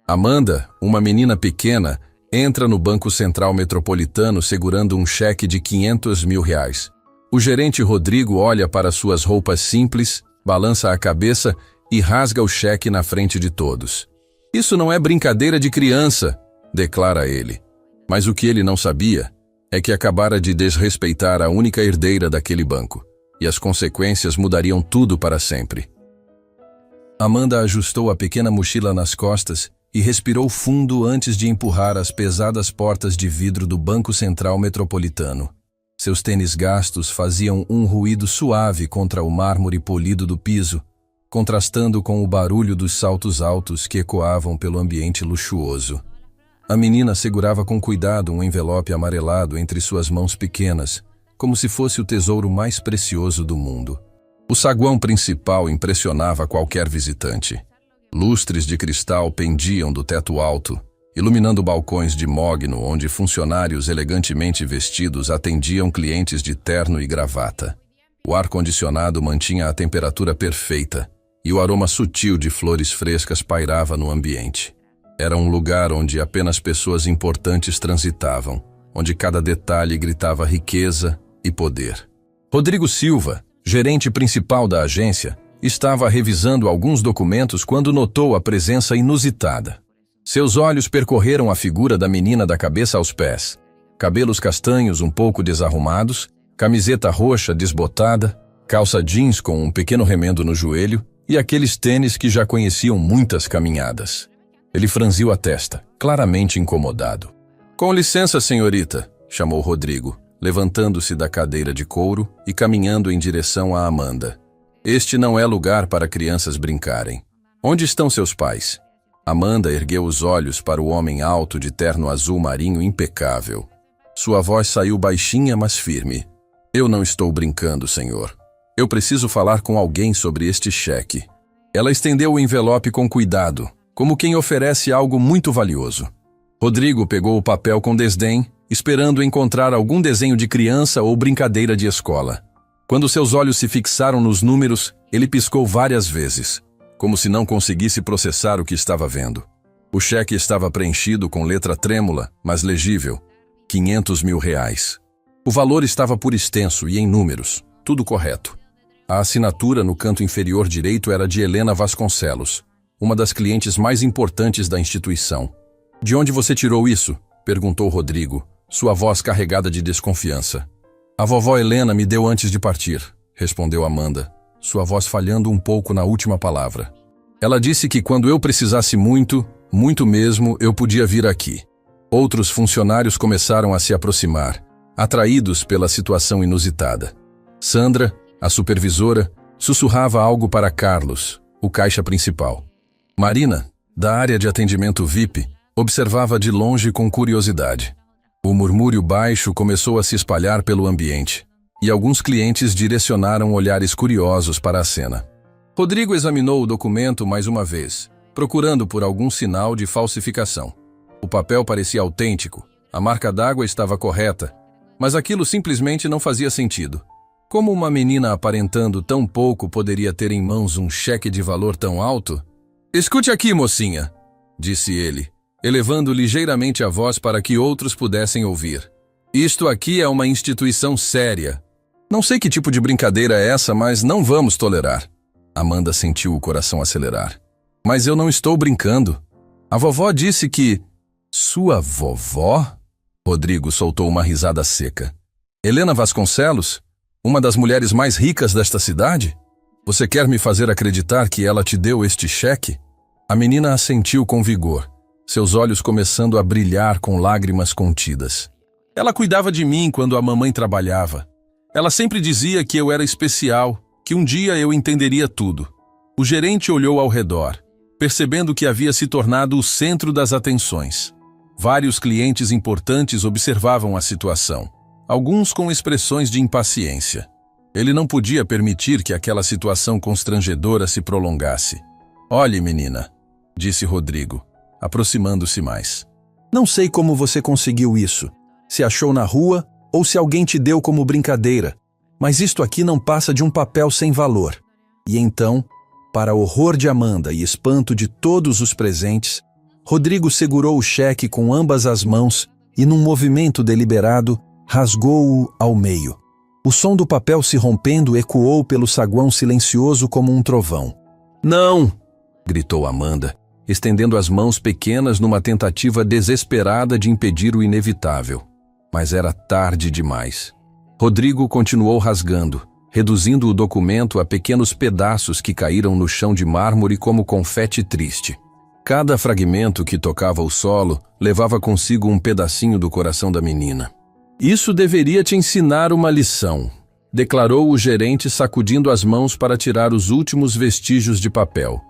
Amanda, uma menina pequena, entra no Banco Central Metropolitano segurando um cheque de R$500 mil. O gerente Rodrigo olha para suas roupas simples, balança a cabeça e rasga o cheque na frente de todos. Isso não é brincadeira de criança, declara ele. Mas o que ele não sabia é que acabara de desrespeitar a única herdeira daquele banco, e as consequências mudariam tudo para sempre. Amanda ajustou a pequena mochila nas costas e respirou fundo antes de empurrar as pesadas portas de vidro do Banco Central Metropolitano. Seus tênis gastos faziam um ruído suave contra o mármore polido do piso, contrastando com o barulho dos saltos altos que ecoavam pelo ambiente luxuoso. A menina segurava com cuidado um envelope amarelado entre suas mãos pequenas, como se fosse o tesouro mais precioso do mundo. O saguão principal impressionava qualquer visitante. Lustres de cristal pendiam do teto alto, iluminando balcões de mogno onde funcionários elegantemente vestidos atendiam clientes de terno e gravata. O ar-condicionado mantinha a temperatura perfeita e o aroma sutil de flores frescas pairava no ambiente. Era um lugar onde apenas pessoas importantes transitavam, onde cada detalhe gritava riqueza e poder. Rodrigo Silva, gerente principal da agência, estava revisando alguns documentos quando notou a presença inusitada. Seus olhos percorreram a figura da menina da cabeça aos pés. Cabelos castanhos um pouco desarrumados, camiseta roxa desbotada, calça jeans com um pequeno remendo no joelho e aqueles tênis que já conheciam muitas caminhadas. Ele franziu a testa, claramente incomodado. "Com licença, senhorita", chamou Rodrigo, levantando-se da cadeira de couro e caminhando em direção a Amanda. "Este não é lugar para crianças brincarem. Onde estão seus pais?" Amanda ergueu os olhos para o homem alto de terno azul marinho impecável. Sua voz saiu baixinha, mas firme. "Eu não estou brincando, senhor. Eu preciso falar com alguém sobre este cheque." Ela estendeu o envelope com cuidado, como quem oferece algo muito valioso. Rodrigo pegou o papel com desdém, esperando encontrar algum desenho de criança ou brincadeira de escola. Quando seus olhos se fixaram nos números, ele piscou várias vezes, como se não conseguisse processar o que estava vendo. O cheque estava preenchido com letra trêmula, mas legível. R$500 mil. O valor estava por extenso e em números, tudo correto. A assinatura no canto inferior direito era de Helena Vasconcelos, uma das clientes mais importantes da instituição. "De onde você tirou isso?", perguntou Rodrigo, sua voz carregada de desconfiança. "A vovó Helena me deu antes de partir", respondeu Amanda, sua voz falhando um pouco na última palavra. "Ela disse que quando eu precisasse muito, muito mesmo, eu podia vir aqui." Outros funcionários começaram a se aproximar, atraídos pela situação inusitada. Sandra, a supervisora, sussurrava algo para Carlos, o caixa principal. Marina, da área de atendimento VIP, observava de longe com curiosidade. O murmúrio baixo começou a se espalhar pelo ambiente, e alguns clientes direcionaram olhares curiosos para a cena. Rodrigo examinou o documento mais uma vez, procurando por algum sinal de falsificação. O papel parecia autêntico, a marca d'água estava correta, mas aquilo simplesmente não fazia sentido. Como uma menina aparentando tão pouco poderia ter em mãos um cheque de valor tão alto? "Escute aqui, mocinha", disse ele, elevando ligeiramente a voz para que outros pudessem ouvir. "Isto aqui é uma instituição séria. Não sei que tipo de brincadeira é essa, mas não vamos tolerar." Amanda sentiu o coração acelerar. "Mas eu não estou brincando. A vovó disse que..." "Sua vovó?" Rodrigo soltou uma risada seca. "Helena Vasconcelos? Uma das mulheres mais ricas desta cidade? Você quer me fazer acreditar que ela te deu este cheque?" A menina assentiu com vigor, seus olhos começando a brilhar com lágrimas contidas. "Ela cuidava de mim quando a mamãe trabalhava. Ela sempre dizia que eu era especial, que um dia eu entenderia tudo." O gerente olhou ao redor, percebendo que havia se tornado o centro das atenções. Vários clientes importantes observavam a situação, alguns com expressões de impaciência. Ele não podia permitir que aquela situação constrangedora se prolongasse. "Olhe, menina", disse Rodrigo, aproximando-se mais. "Não sei como você conseguiu isso, se achou na rua ou se alguém te deu como brincadeira, mas isto aqui não passa de um papel sem valor." E então, para horror de Amanda e espanto de todos os presentes, Rodrigo segurou o cheque com ambas as mãos e, num movimento deliberado, rasgou-o ao meio. O som do papel se rompendo ecoou pelo saguão silencioso como um trovão. "Não!" gritou Amanda, estendendo as mãos pequenas numa tentativa desesperada de impedir o inevitável. Mas era tarde demais. Rodrigo continuou rasgando, reduzindo o documento a pequenos pedaços que caíram no chão de mármore como confete triste. Cada fragmento que tocava o solo levava consigo um pedacinho do coração da menina. "Isso deveria te ensinar uma lição", declarou o gerente, sacudindo as mãos para tirar os últimos vestígios de papel.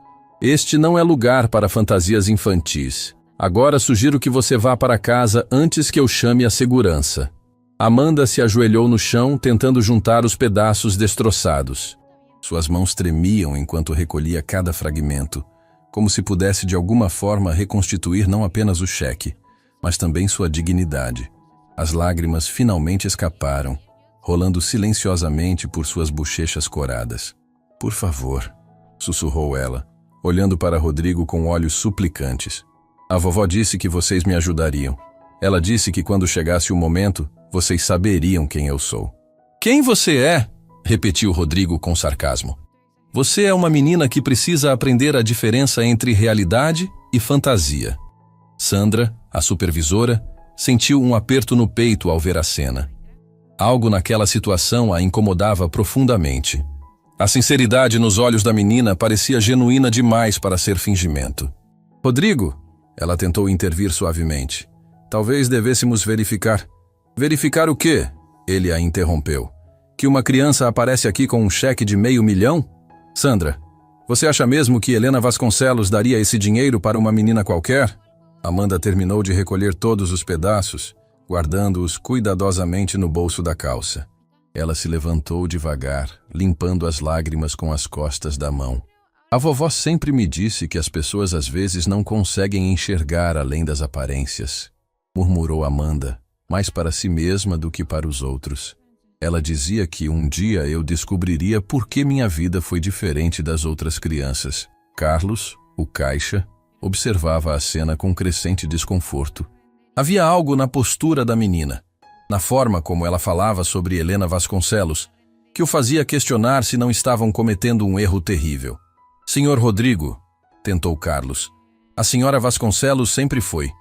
"Este não é lugar para fantasias infantis. Agora sugiro que você vá para casa antes que eu chame a segurança." Amanda se ajoelhou no chão, tentando juntar os pedaços destroçados. Suas mãos tremiam enquanto recolhia cada fragmento, como se pudesse de alguma forma reconstituir não apenas o cheque, mas também sua dignidade. As lágrimas finalmente escaparam, rolando silenciosamente por suas bochechas coradas. "Por favor", sussurrou ela, olhando para Rodrigo com olhos suplicantes. "A vovó disse que vocês me ajudariam. Ela disse que quando chegasse o momento, vocês saberiam quem eu sou." "Quem você é?" repetiu Rodrigo com sarcasmo. "Você é uma menina que precisa aprender a diferença entre realidade e fantasia." Sandra, a supervisora, sentiu um aperto no peito ao ver a cena. Algo naquela situação a incomodava profundamente. A sinceridade nos olhos da menina parecia genuína demais para ser fingimento. "Rodrigo", ela tentou intervir suavemente. "Talvez devêssemos verificar." "Verificar o quê?" Ele a interrompeu. "Que uma criança aparece aqui com um cheque de $500 mil? Sandra, você acha mesmo que Helena Vasconcelos daria esse dinheiro para uma menina qualquer?" Amanda terminou de recolher todos os pedaços, guardando-os cuidadosamente no bolso da calça. Ela se levantou devagar, limpando as lágrimas com as costas da mão. "A vovó sempre me disse que as pessoas às vezes não conseguem enxergar além das aparências", murmurou Amanda, mais para si mesma do que para os outros. "Ela dizia que um dia eu descobriria por que minha vida foi diferente das outras crianças." Carlos, o caixa, observava a cena com crescente desconforto. Havia algo na postura da menina, na forma como ela falava sobre Helena Vasconcelos, que o fazia questionar se não estavam cometendo um erro terrível. "Senhor Rodrigo", tentou Carlos, "a senhora Vasconcelos sempre foi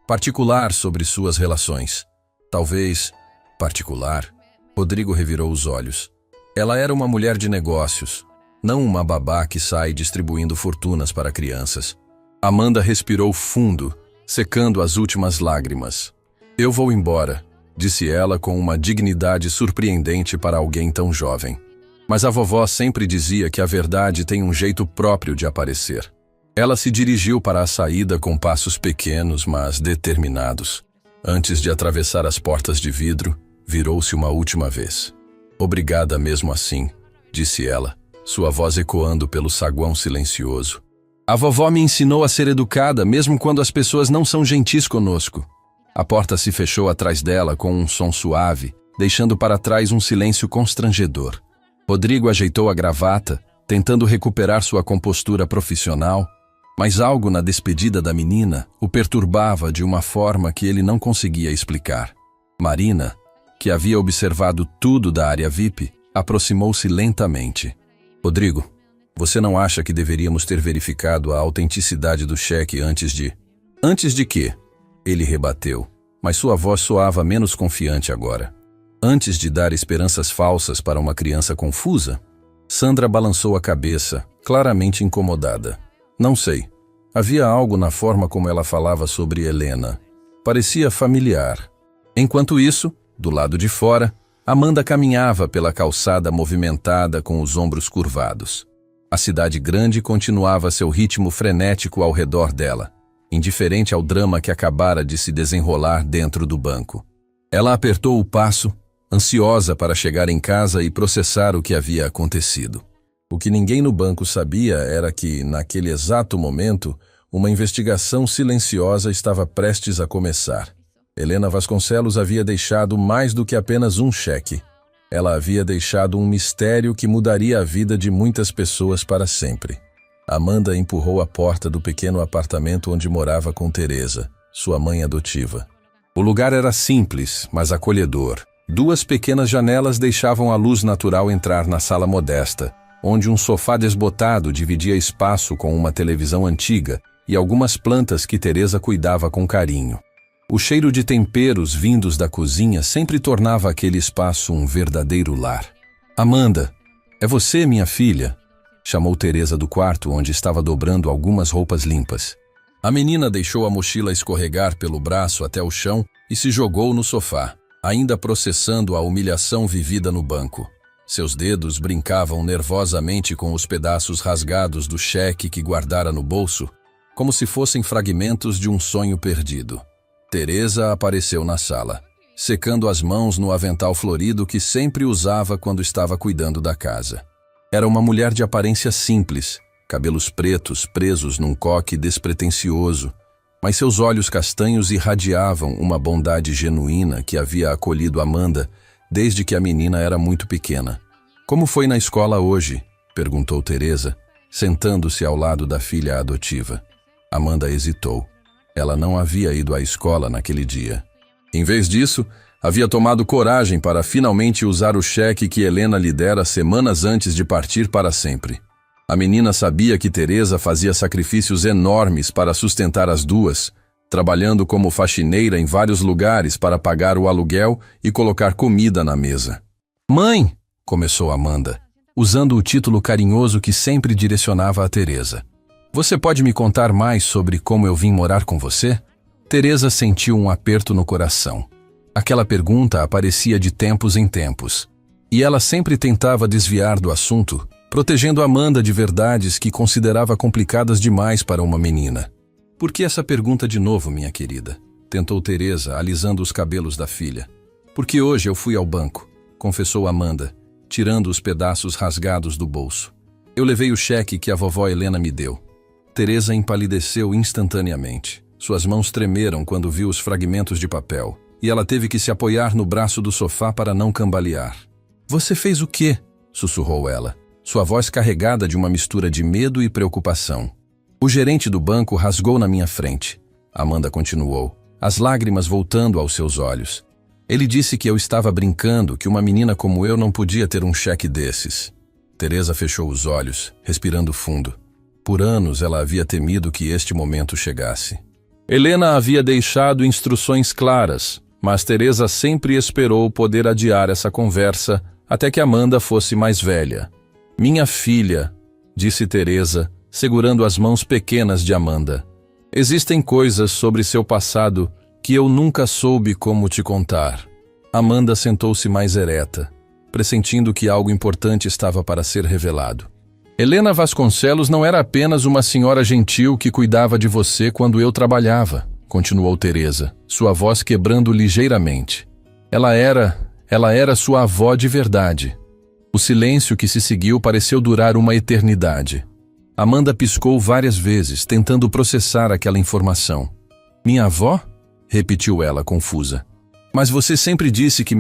particular sobre suas relações." "Talvez particular?" Rodrigo revirou os olhos. "Ela era uma mulher de negócios, não uma babá que sai distribuindo fortunas para crianças." Amanda respirou fundo, secando as últimas lágrimas. "Eu vou embora", disse ela com uma dignidade surpreendente para alguém tão jovem. "Mas a vovó sempre dizia que a verdade tem um jeito próprio de aparecer." Ela se dirigiu para a saída com passos pequenos, mas determinados. Antes de atravessar as portas de vidro, virou-se uma última vez. "Obrigada mesmo assim", disse ela, sua voz ecoando pelo saguão silencioso. "A vovó me ensinou a ser educada mesmo quando as pessoas não são gentis conosco." A porta se fechou atrás dela com um som suave, deixando para trás um silêncio constrangedor. Rodrigo ajeitou a gravata, tentando recuperar sua compostura profissional, mas algo na despedida da menina o perturbava de uma forma que ele não conseguia explicar. Marina, que havia observado tudo da área VIP, aproximou-se lentamente. "Rodrigo, você não acha que deveríamos ter verificado a autenticidade do cheque antes de..." "Antes de quê?" Ele rebateu, mas sua voz soava menos confiante agora. "Antes de dar esperanças falsas para uma criança confusa?" Sandra balançou a cabeça, claramente incomodada. "Não sei. Havia algo na forma como ela falava sobre Helena. Parecia familiar." Enquanto isso, do lado de fora, Amanda caminhava pela calçada movimentada com os ombros curvados. A cidade grande continuava seu ritmo frenético ao redor dela, indiferente ao drama que acabara de se desenrolar dentro do banco. Ela apertou o passo, ansiosa para chegar em casa e processar o que havia acontecido. O que ninguém no banco sabia era que, naquele exato momento, uma investigação silenciosa estava prestes a começar. Helena Vasconcelos havia deixado mais do que apenas um cheque. Ela havia deixado um mistério que mudaria a vida de muitas pessoas para sempre. Amanda empurrou a porta do pequeno apartamento onde morava com Teresa, sua mãe adotiva. O lugar era simples, mas acolhedor. 2 pequenas janelas deixavam a luz natural entrar na sala modesta, onde um sofá desbotado dividia espaço com uma televisão antiga e algumas plantas que Teresa cuidava com carinho. O cheiro de temperos vindos da cozinha sempre tornava aquele espaço um verdadeiro lar. «Amanda, é você, minha filha?» chamou Teresa do quarto onde estava dobrando algumas roupas limpas. A menina deixou a mochila escorregar pelo braço até o chão e se jogou no sofá, ainda processando a humilhação vivida no banco. Seus dedos brincavam nervosamente com os pedaços rasgados do cheque que guardara no bolso, como se fossem fragmentos de um sonho perdido. Teresa apareceu na sala, secando as mãos no avental florido que sempre usava quando estava cuidando da casa. Era uma mulher de aparência simples, cabelos pretos presos num coque despretensioso, mas seus olhos castanhos irradiavam uma bondade genuína que havia acolhido Amanda desde que a menina era muito pequena. «Como foi na escola hoje?» perguntou Teresa, sentando-se ao lado da filha adotiva. Amanda hesitou. Ela não havia ido à escola naquele dia. Em vez disso, havia tomado coragem para finalmente usar o cheque que Helena lhe dera semanas antes de partir para sempre. A menina sabia que Teresa fazia sacrifícios enormes para sustentar as duas, trabalhando como faxineira em vários lugares para pagar o aluguel e colocar comida na mesa. «Mãe!» começou Amanda, usando o título carinhoso que sempre direcionava a Teresa. «Você pode me contar mais sobre como eu vim morar com você?» Teresa sentiu um aperto no coração. Aquela pergunta aparecia de tempos em tempos, e ela sempre tentava desviar do assunto, protegendo Amanda de verdades que considerava complicadas demais para uma menina. «Por que essa pergunta de novo, minha querida?» tentou Teresa, alisando os cabelos da filha. «Porque hoje eu fui ao banco», confessou Amanda, tirando os pedaços rasgados do bolso. «Eu levei o cheque que a vovó Helena me deu». Teresa empalideceu instantaneamente. Suas mãos tremeram quando viu os fragmentos de papel, e ela teve que se apoiar no braço do sofá para não cambalear. «Você fez o quê?» sussurrou ela, sua voz carregada de uma mistura de medo e preocupação. «O gerente do banco rasgou na minha frente», Amanda continuou, as lágrimas voltando aos seus olhos. «Ele disse que eu estava brincando, que uma menina como eu não podia ter um cheque desses». Teresa fechou os olhos, respirando fundo. Por anos ela havia temido que este momento chegasse. Helena havia deixado instruções claras, mas Teresa sempre esperou poder adiar essa conversa até que Amanda fosse mais velha. «Minha filha», disse Teresa, segurando as mãos pequenas de Amanda. «Existem coisas sobre seu passado que eu nunca soube como te contar». Amanda sentou-se mais ereta, pressentindo que algo importante estava para ser revelado. «Helena Vasconcelos não era apenas uma senhora gentil que cuidava de você quando eu trabalhava», continuou Teresa, sua voz quebrando ligeiramente. Ela era sua avó de verdade. O silêncio que se seguiu pareceu durar uma eternidade. Amanda piscou várias vezes, tentando processar aquela informação. «Minha avó?» repetiu ela, confusa. «Mas você sempre disse que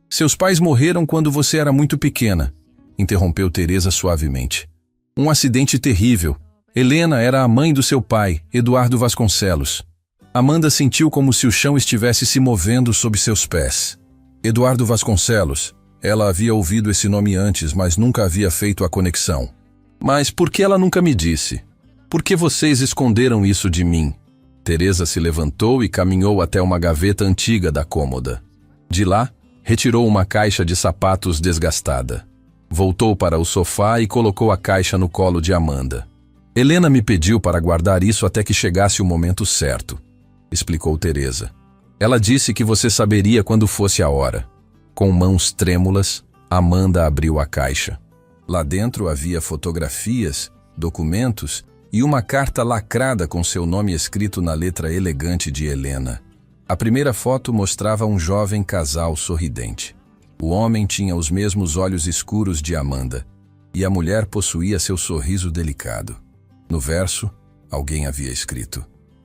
seus pais morreram quando você era muito pequena», interrompeu Teresa suavemente. «Um acidente terrível. Helena era a mãe do seu pai, Eduardo Vasconcelos». Amanda sentiu como se o chão estivesse se movendo sob seus pés. Eduardo Vasconcelos. Ela havia ouvido esse nome antes, mas nunca havia feito a conexão. «Mas por que ela nunca me disse? Por que vocês esconderam isso de mim?» Teresa se levantou e caminhou até uma gaveta antiga da cômoda. De lá, retirou uma caixa de sapatos desgastada. Voltou para o sofá e colocou a caixa no colo de Amanda. «Helena me pediu para guardar isso até que chegasse o momento certo», explicou Teresa. «Ela disse que você saberia quando fosse a hora». Com mãos trêmulas, Amanda abriu a caixa. Lá dentro havia fotografias, documentos e uma carta lacrada com seu nome escrito na letra elegante de Helena. A primeira foto mostrava um jovem casal sorridente. O homem tinha os mesmos olhos escuros de Amanda, e a mulher possuía seu sorriso delicado. No verso, alguém havia escrito: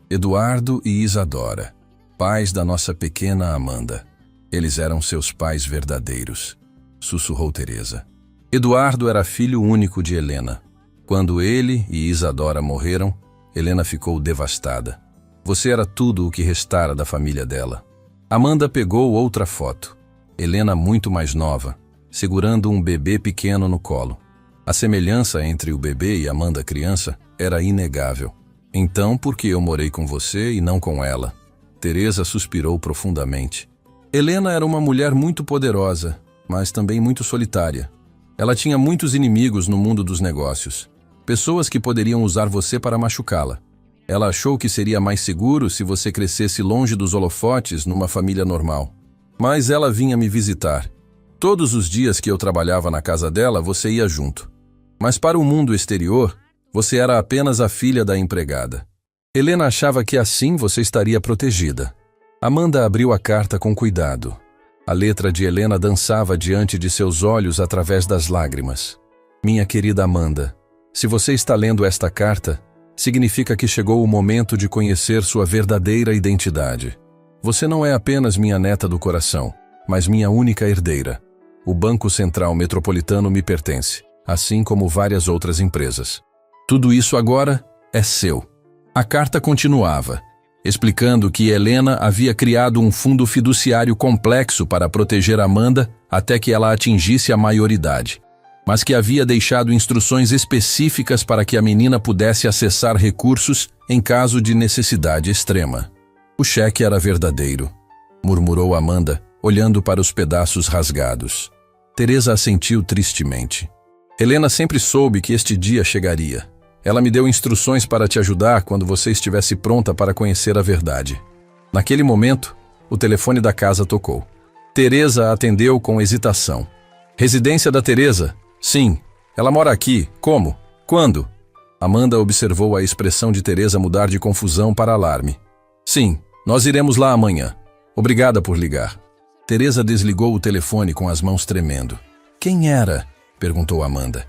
«Eduardo e Isadora, pais da nossa pequena Amanda. Eles eram seus pais verdadeiros», sussurrou Teresa. Eduardo era filho único de Helena. Quando ele e Isadora morreram, Helena ficou devastada. Você era tudo o que restara da família dela. Amanda pegou outra foto. Helena muito mais nova, segurando um bebê pequeno no colo. A semelhança entre o bebê e Amanda criança era inegável. Então, por que eu morei com você e não com ela? Teresa suspirou profundamente. Helena era uma mulher muito poderosa, mas também muito solitária. Ela tinha muitos inimigos no mundo dos negócios. Pessoas que poderiam usar você para machucá-la. Ela achou que seria mais seguro se você crescesse longe dos holofotes numa família normal. Mas ela vinha me visitar. Todos os dias que eu trabalhava na casa dela, você ia junto. Mas para o mundo exterior, você era apenas a filha da empregada. Helena achava que assim você estaria protegida. Amanda abriu a carta com cuidado. A letra de Helena dançava diante de seus olhos através das lágrimas. Minha querida Amanda, se você está lendo esta carta, significa que chegou o momento de conhecer sua verdadeira identidade. Você não é apenas minha neta do coração, mas minha única herdeira. O Banco Central Metropolitano me pertence, assim como várias outras empresas. Tudo isso agora é seu. A carta continuava, explicando que Helena havia criado um fundo fiduciário complexo para proteger Amanda até que ela atingisse a maioridade, mas que havia deixado instruções específicas para que a menina pudesse acessar recursos em caso de necessidade extrema. O cheque era verdadeiro, murmurou Amanda, olhando para os pedaços rasgados. Teresa assentiu tristemente. Helena sempre soube que este dia chegaria. Ela me deu instruções para te ajudar quando você estivesse pronta para conhecer a verdade. Naquele momento, o telefone da casa tocou. Teresa atendeu com hesitação. Residência da Teresa? Sim. Ela mora aqui. Como? Quando? Amanda observou a expressão de Teresa mudar de confusão para alarme. Sim, nós iremos lá amanhã. Obrigada por ligar. Teresa desligou o telefone com as mãos tremendo. Quem era? Perguntou Amanda.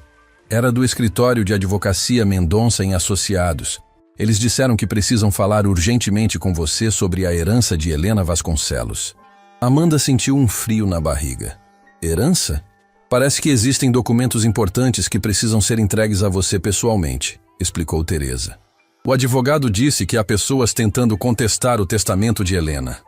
Era do escritório de advocacia Mendonça em Associados. Eles disseram que precisam falar urgentemente com você sobre a herança de Helena Vasconcelos. Amanda sentiu um frio na barriga. Herança? Parece que existem documentos importantes que precisam ser entregues a você pessoalmente, explicou Teresa. O advogado disse que há pessoas tentando contestar o testamento de Helena.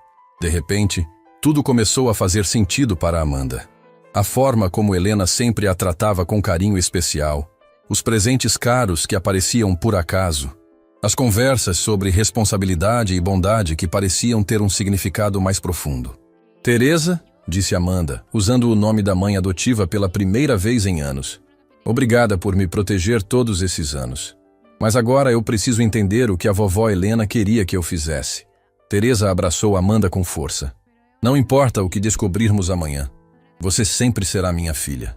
De repente, tudo começou a fazer sentido para Amanda. A forma como Helena sempre a tratava com carinho especial, os presentes caros que apareciam por acaso, as conversas sobre responsabilidade e bondade que pareciam ter um significado mais profundo. Teresa, disse Amanda, usando o nome da mãe adotiva pela primeira vez em anos. Obrigada por me proteger todos esses anos. Mas agora eu preciso entender o que a vovó Helena queria que eu fizesse. Teresa abraçou Amanda com força. Não importa o que descobrirmos amanhã. Você sempre será minha filha.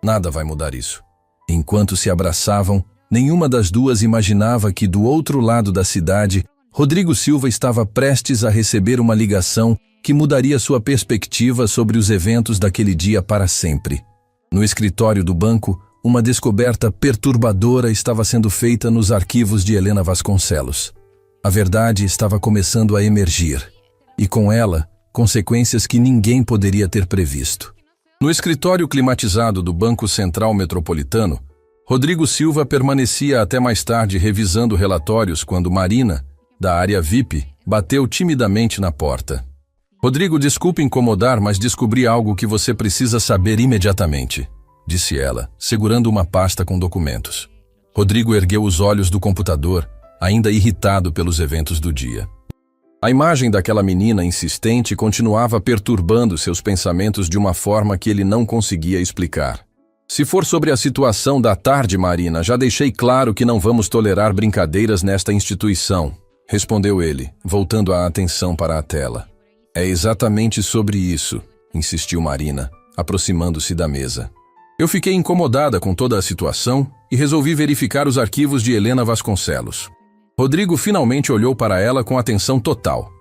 Nada vai mudar isso. Enquanto se abraçavam, nenhuma das duas imaginava que do outro lado da cidade, Rodrigo Silva estava prestes a receber uma ligação que mudaria sua perspectiva sobre os eventos daquele dia para sempre. No escritório do banco, uma descoberta perturbadora estava sendo feita nos arquivos de Helena Vasconcelos. A verdade estava começando a emergir, e com ela, consequências que ninguém poderia ter previsto. No escritório climatizado do Banco Central Metropolitano, Rodrigo Silva permanecia até mais tarde revisando relatórios quando Marina, da área VIP, bateu timidamente na porta. Rodrigo, desculpe incomodar, mas descobri algo que você precisa saber imediatamente, disse ela, segurando uma pasta com documentos. Rodrigo ergueu os olhos do computador, ainda irritado pelos eventos do dia. A imagem daquela menina insistente continuava perturbando seus pensamentos de uma forma que ele não conseguia explicar. Se for sobre a situação da tarde, Marina, já deixei claro que não vamos tolerar brincadeiras nesta instituição, respondeu ele, voltando a atenção para a tela. É exatamente sobre isso, insistiu Marina, aproximando-se da mesa. Eu fiquei incomodada com toda a situação e resolvi verificar os arquivos de Helena Vasconcelos. Rodrigo finalmente olhou para ela com atenção total.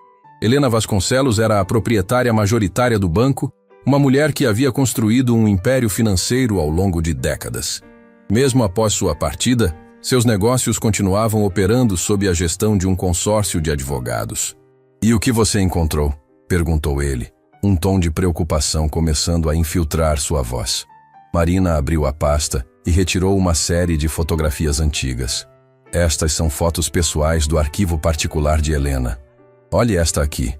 Helena Vasconcelos era a proprietária majoritária do banco, uma mulher que havia construído um império financeiro ao longo de décadas. Mesmo após sua partida, seus negócios continuavam operando sob a gestão de um consórcio de advogados. E o que você encontrou? Perguntou ele, um tom de preocupação começando a infiltrar sua voz. Marina abriu a pasta e retirou uma série de fotografias antigas. Estas são fotos pessoais do arquivo particular de Helena. Olhe esta aqui.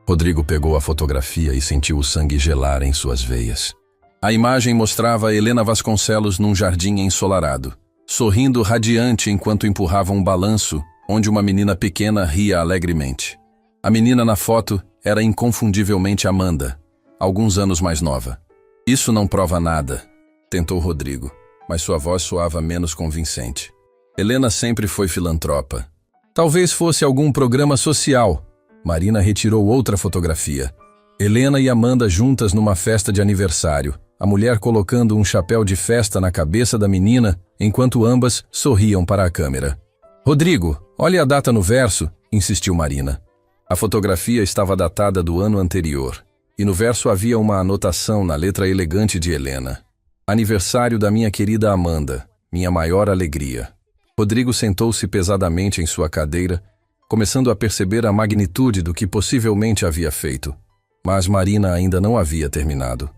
Rodrigo pegou a fotografia e sentiu o sangue gelar em suas veias. A imagem mostrava Helena Vasconcelos num jardim ensolarado, sorrindo radiante enquanto empurrava um balanço onde uma menina pequena ria alegremente. A menina na foto era inconfundivelmente Amanda, alguns anos mais nova. Isso não prova nada, tentou Rodrigo, mas sua voz soava menos convincente. Helena sempre foi filantropa. Talvez fosse algum programa social. Marina retirou outra fotografia. Helena e Amanda juntas numa festa de aniversário, a mulher colocando um chapéu de festa na cabeça da menina, enquanto ambas sorriam para a câmera. Rodrigo, olhe a data no verso, insistiu Marina. A fotografia estava datada do ano anterior, e no verso havia uma anotação na letra elegante de Helena. Aniversário da minha querida Amanda, minha maior alegria. Rodrigo sentou-se pesadamente em sua cadeira, começando a perceber a magnitude do que possivelmente havia feito. Mas Marina ainda não havia terminado.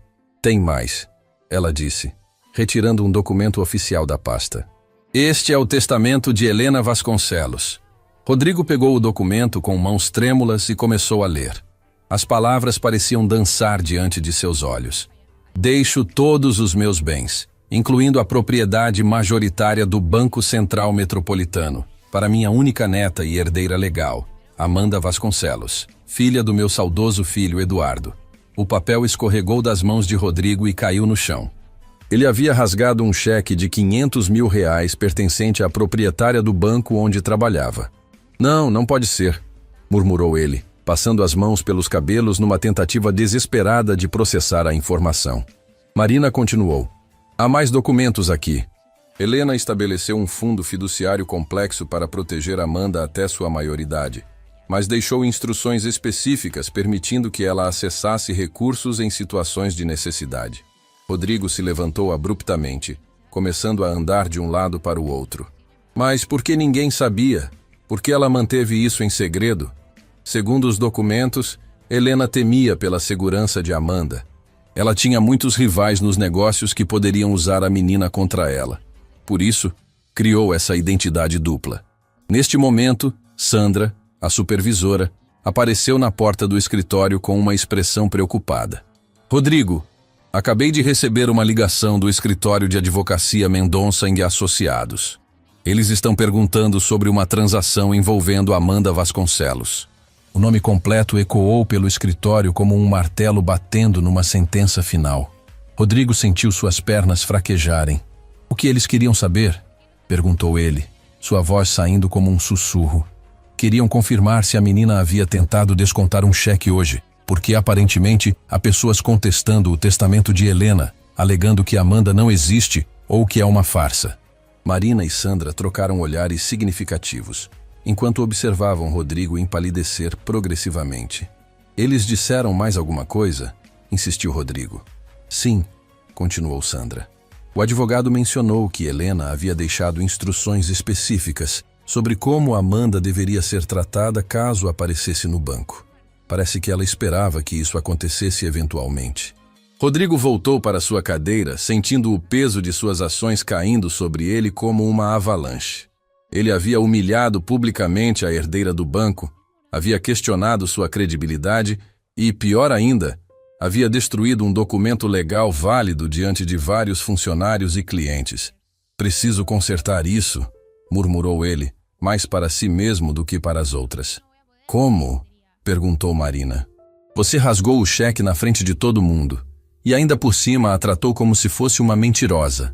Tem mais, ela disse, retirando um documento oficial da pasta. Este é o testamento de Helena Vasconcelos. Rodrigo pegou o documento com mãos trêmulas e começou a ler. As palavras pareciam dançar diante de seus olhos. Deixo todos os meus bens, incluindo a propriedade majoritária do Banco Central Metropolitano, para minha única neta e herdeira legal, Amanda Vasconcelos, filha do meu saudoso filho Eduardo. O papel escorregou das mãos de Rodrigo e caiu no chão. Ele havia rasgado um cheque de R$500 mil pertencente à proprietária do banco onde trabalhava. Não pode ser, murmurou ele, passando as mãos pelos cabelos numa tentativa desesperada de processar a informação. Marina continuou. Há mais documentos aqui. Helena estabeleceu um fundo fiduciário complexo para proteger Amanda até sua maioridade, mas deixou instruções específicas permitindo que ela acessasse recursos em situações de necessidade. Rodrigo se levantou abruptamente, começando a andar de um lado para o outro. Mas por que ninguém sabia? Por que ela manteve isso em segredo? Segundo os documentos, Helena temia pela segurança de Amanda. Ela tinha muitos rivais nos negócios que poderiam usar a menina contra ela. Por isso, criou essa identidade dupla. Neste momento, Sandra, a supervisora, apareceu na porta do escritório com uma expressão preocupada. Rodrigo, acabei de receber uma ligação do escritório de advocacia Mendonça e Associados. Eles estão perguntando sobre uma transação envolvendo Amanda Vasconcelos. O nome completo ecoou pelo escritório como um martelo batendo numa sentença final. Rodrigo sentiu suas pernas fraquejarem. O que eles queriam saber? Perguntou ele, sua voz saindo como um sussurro. Queriam confirmar se a menina havia tentado descontar um cheque hoje, porque aparentemente há pessoas contestando o testamento de Helena, alegando que Amanda não existe ou que é uma farsa. Marina e Sandra trocaram olhares significativos, enquanto observavam Rodrigo empalidecer progressivamente. Eles disseram mais alguma coisa? Insistiu Rodrigo. Sim, continuou Sandra. O advogado mencionou que Helena havia deixado instruções específicas sobre como Amanda deveria ser tratada caso aparecesse no banco. Parece que ela esperava que isso acontecesse eventualmente. Rodrigo voltou para sua cadeira, sentindo o peso de suas ações caindo sobre ele como uma avalanche. Ele havia humilhado publicamente a herdeira do banco, havia questionado sua credibilidade e, pior ainda, havia destruído um documento legal válido diante de vários funcionários e clientes. Preciso consertar isso, murmurou ele, mais para si mesmo do que para as outras. Como? Perguntou Marina. Você rasgou o cheque na frente de todo mundo e ainda por cima a tratou como se fosse uma mentirosa.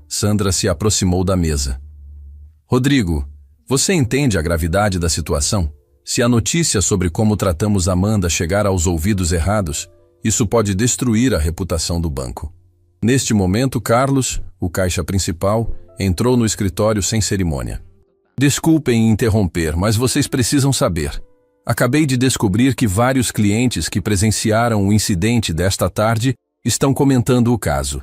Sandra se aproximou da mesa. Rodrigo, você entende a gravidade da situação? Se a notícia sobre como tratamos Amanda chegar aos ouvidos errados, isso pode destruir a reputação do banco. Neste momento, Carlos, o caixa principal, entrou no escritório sem cerimônia. Desculpem interromper, mas vocês precisam saber. Acabei de descobrir que vários clientes que presenciaram o incidente desta tarde estão comentando o caso.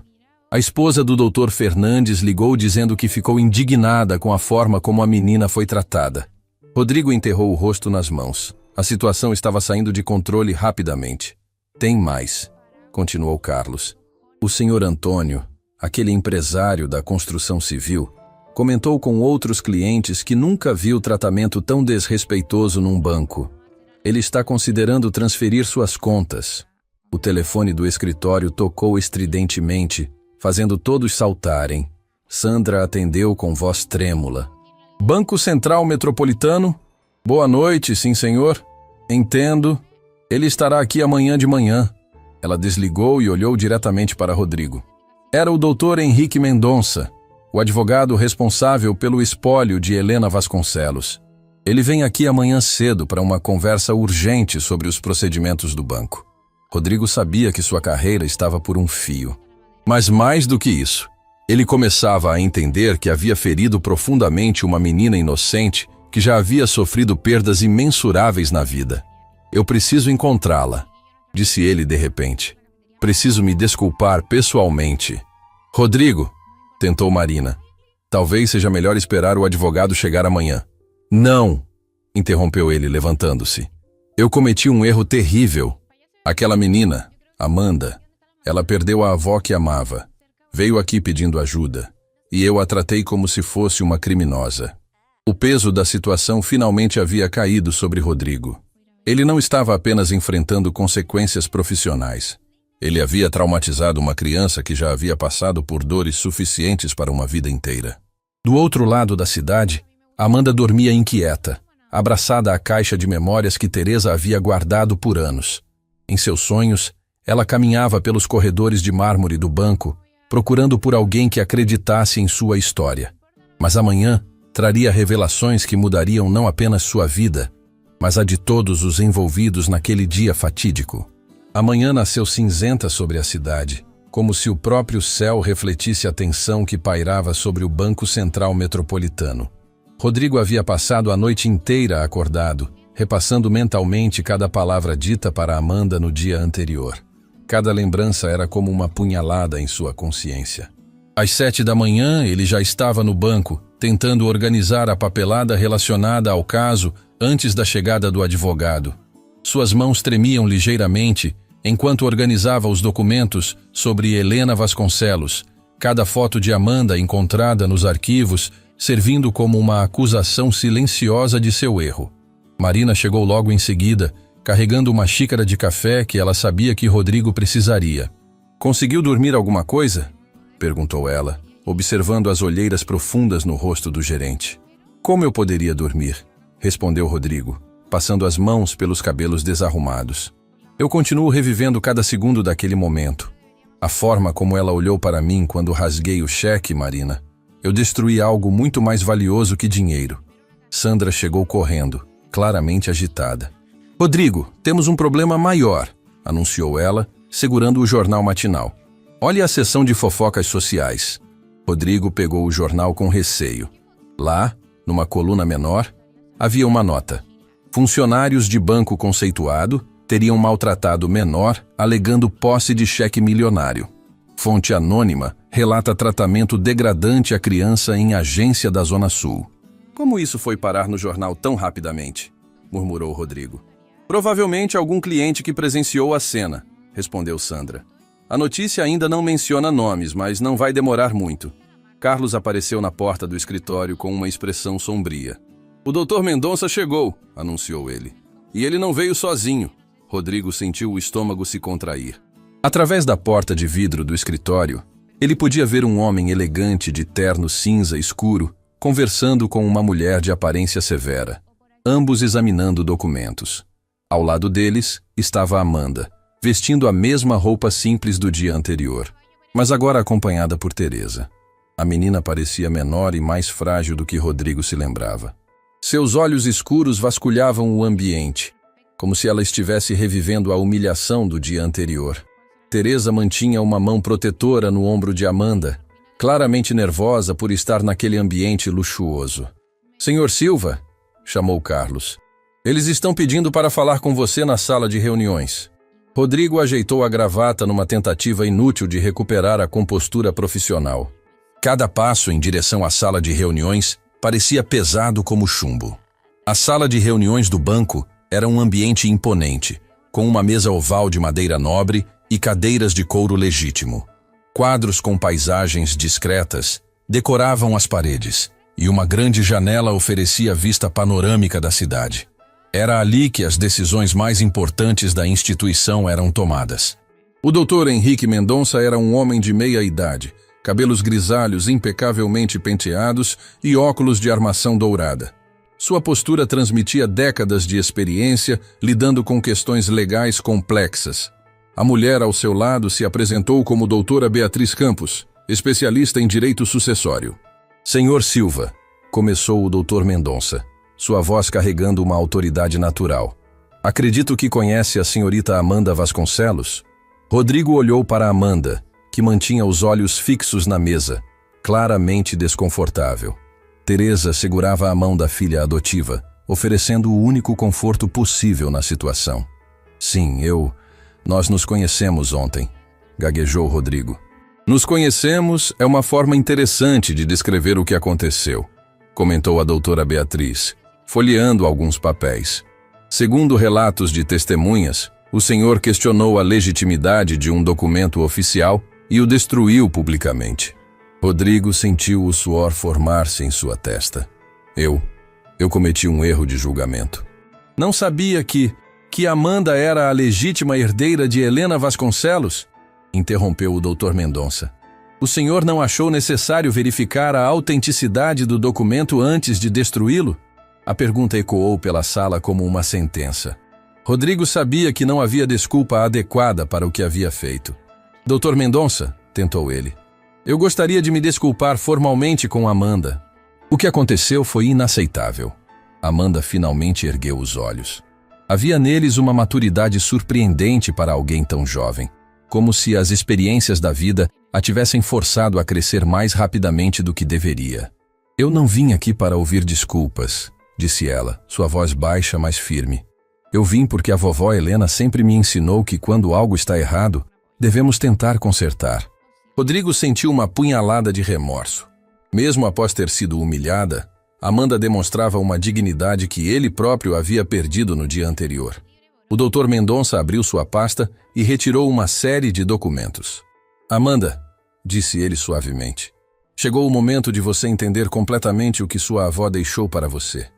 A esposa do Dr. Fernandes ligou dizendo que ficou indignada com a forma como a menina foi tratada. Rodrigo enterrou o rosto nas mãos. A situação estava saindo de controle rapidamente. Tem mais, continuou Carlos. O senhor Antônio, aquele empresário da construção civil, comentou com outros clientes que nunca viu tratamento tão desrespeitoso num banco. Ele está considerando transferir suas contas. O telefone do escritório tocou estridentemente, fazendo todos saltarem. Sandra atendeu com voz trêmula. Banco Central Metropolitano? Boa noite, sim, senhor. Entendo. Ele estará aqui amanhã de manhã. Ela desligou e olhou diretamente para Rodrigo. Era o Dr. Henrique Mendonça, o advogado responsável pelo espólio de Helena Vasconcelos. Ele vem aqui amanhã cedo para uma conversa urgente sobre os procedimentos do banco. Rodrigo sabia que sua carreira estava por um fio. Mas mais do que isso, ele começava a entender que havia ferido profundamente uma menina inocente que já havia sofrido perdas imensuráveis na vida. Eu preciso encontrá-la, disse ele de repente. Preciso me desculpar pessoalmente. Rodrigo, tentou Marina. Talvez seja melhor esperar o advogado chegar amanhã. Não, interrompeu ele, levantando-se. Eu cometi um erro terrível. Aquela menina, Amanda, ela perdeu a avó que amava. Veio aqui pedindo ajuda, e eu a tratei como se fosse uma criminosa. O peso da situação finalmente havia caído sobre Rodrigo. Ele não estava apenas enfrentando consequências profissionais. Ele havia traumatizado uma criança que já havia passado por dores suficientes para uma vida inteira. Do outro lado da cidade, Amanda dormia inquieta, abraçada à caixa de memórias que Teresa havia guardado por anos. Em seus sonhos, ela caminhava pelos corredores de mármore do banco, procurando por alguém que acreditasse em sua história. Mas amanhã traria revelações que mudariam não apenas sua vida, mas a de todos os envolvidos naquele dia fatídico. A manhã nasceu cinzenta sobre a cidade, como se o próprio céu refletisse a tensão que pairava sobre o Banco Central Metropolitano. Rodrigo havia passado a noite inteira acordado, repassando mentalmente cada palavra dita para Amanda no dia anterior. Cada lembrança era como uma punhalada em sua consciência. Às 7 da manhã, ele já estava no banco, tentando organizar a papelada relacionada ao caso antes da chegada do advogado. Suas mãos tremiam ligeiramente enquanto organizava os documentos sobre Helena Vasconcelos, cada foto de Amanda encontrada nos arquivos servindo como uma acusação silenciosa de seu erro. Marina chegou logo em seguida, carregando uma xícara de café que ela sabia que Rodrigo precisaria. "Conseguiu dormir alguma coisa?" perguntou ela, observando as olheiras profundas no rosto do gerente. "Como eu poderia dormir?" respondeu Rodrigo, passando as mãos pelos cabelos desarrumados. "Eu continuo revivendo cada segundo daquele momento. A forma como ela olhou para mim quando rasguei o cheque, Marina. Eu destruí algo muito mais valioso que dinheiro." Sandra chegou correndo, claramente agitada. "Rodrigo, temos um problema maior", anunciou ela, segurando o jornal matinal. "Olhe a seção de fofocas sociais." Rodrigo pegou o jornal com receio. Lá, numa coluna menor, havia uma nota. Funcionários de banco conceituado teriam maltratado menor, alegando posse de cheque milionário. Fonte anônima relata tratamento degradante à criança em agência da Zona Sul. "Como isso foi parar no jornal tão rapidamente?" murmurou Rodrigo. "Provavelmente algum cliente que presenciou a cena", respondeu Sandra. "A notícia ainda não menciona nomes, mas não vai demorar muito." Carlos apareceu na porta do escritório com uma expressão sombria. "O Dr. Mendonça chegou", anunciou ele. "E ele não veio sozinho." Rodrigo sentiu o estômago se contrair. Através da porta de vidro do escritório, ele podia ver um homem elegante de terno cinza escuro conversando com uma mulher de aparência severa, ambos examinando documentos. Ao lado deles estava Amanda, vestindo a mesma roupa simples do dia anterior, mas agora acompanhada por Teresa. A menina parecia menor e mais frágil do que Rodrigo se lembrava. Seus olhos escuros vasculhavam o ambiente, como se ela estivesse revivendo a humilhação do dia anterior. Teresa mantinha uma mão protetora no ombro de Amanda, claramente nervosa por estar naquele ambiente luxuoso. "Senhor Silva", chamou Carlos. "Eles estão pedindo para falar com você na sala de reuniões." Rodrigo ajeitou a gravata numa tentativa inútil de recuperar a compostura profissional. Cada passo em direção à sala de reuniões parecia pesado como chumbo. A sala de reuniões do banco era um ambiente imponente, com uma mesa oval de madeira nobre e cadeiras de couro legítimo. Quadros com paisagens discretas decoravam as paredes, e uma grande janela oferecia vista panorâmica da cidade. Era ali que as decisões mais importantes da instituição eram tomadas. O Dr. Henrique Mendonça era um homem de meia idade, cabelos grisalhos impecavelmente penteados e óculos de armação dourada. Sua postura transmitia décadas de experiência lidando com questões legais complexas. A mulher ao seu lado se apresentou como doutora Beatriz Campos, especialista em direito sucessório. Senhor Silva, começou o Dr. Mendonça, sua voz carregando uma autoridade natural. Acredito que conhece a senhorita Amanda Vasconcelos? Rodrigo olhou para Amanda, que mantinha os olhos fixos na mesa, claramente desconfortável. Teresa segurava a mão da filha adotiva, oferecendo o único conforto possível na situação. Sim, nós nos conhecemos ontem, gaguejou Rodrigo. Nos conhecemos é uma forma interessante de descrever o que aconteceu, comentou a doutora Beatriz, folheando alguns papéis. Segundo relatos de testemunhas, o senhor questionou a legitimidade de um documento oficial e o destruiu publicamente. Rodrigo sentiu o suor formar-se em sua testa. Eu cometi um erro de julgamento. Não sabia que Amanda era a legítima herdeira de Helena Vasconcelos? Interrompeu o Dr. Mendonça. O senhor não achou necessário verificar a autenticidade do documento antes de destruí-lo? A pergunta ecoou pela sala como uma sentença. Rodrigo sabia que não havia desculpa adequada para o que havia feito. Dr. Mendonça, tentou ele, eu gostaria de me desculpar formalmente com Amanda. O que aconteceu foi inaceitável. Amanda finalmente ergueu os olhos. Havia neles uma maturidade surpreendente para alguém tão jovem, como se as experiências da vida a tivessem forçado a crescer mais rapidamente do que deveria. Eu não vim aqui para ouvir desculpas, disse ela, sua voz baixa, mas firme. Eu vim porque a vovó Helena sempre me ensinou que quando algo está errado, devemos tentar consertar. Rodrigo sentiu uma punhalada de remorso. Mesmo após ter sido humilhada, Amanda demonstrava uma dignidade que ele próprio havia perdido no dia anterior. O Dr. Mendonça abriu sua pasta e retirou uma série de documentos. Amanda, disse ele suavemente, chegou o momento de você entender completamente o que sua avó deixou para você.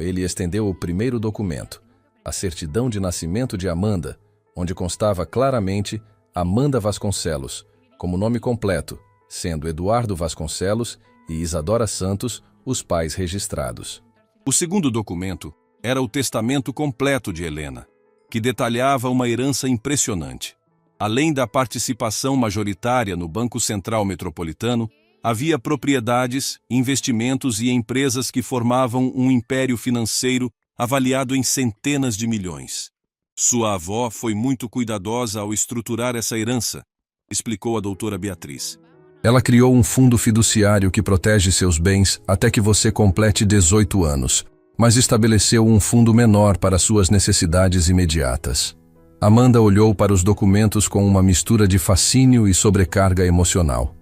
Ele estendeu o primeiro documento, a certidão de nascimento de Amanda, onde constava claramente Amanda Vasconcelos, como nome completo, sendo Eduardo Vasconcelos e Isadora Santos os pais registrados. O segundo documento era o testamento completo de Helena, que detalhava uma herança impressionante. Além da participação majoritária no Banco Central Metropolitano, havia propriedades, investimentos e empresas que formavam um império financeiro avaliado em centenas de milhões. Sua avó foi muito cuidadosa ao estruturar essa herança, explicou a doutora Beatriz. Ela criou um fundo fiduciário que protege seus bens até que você complete 18 anos, mas estabeleceu um fundo menor para suas necessidades imediatas. Amanda olhou para os documentos com uma mistura de fascínio e sobrecarga emocional.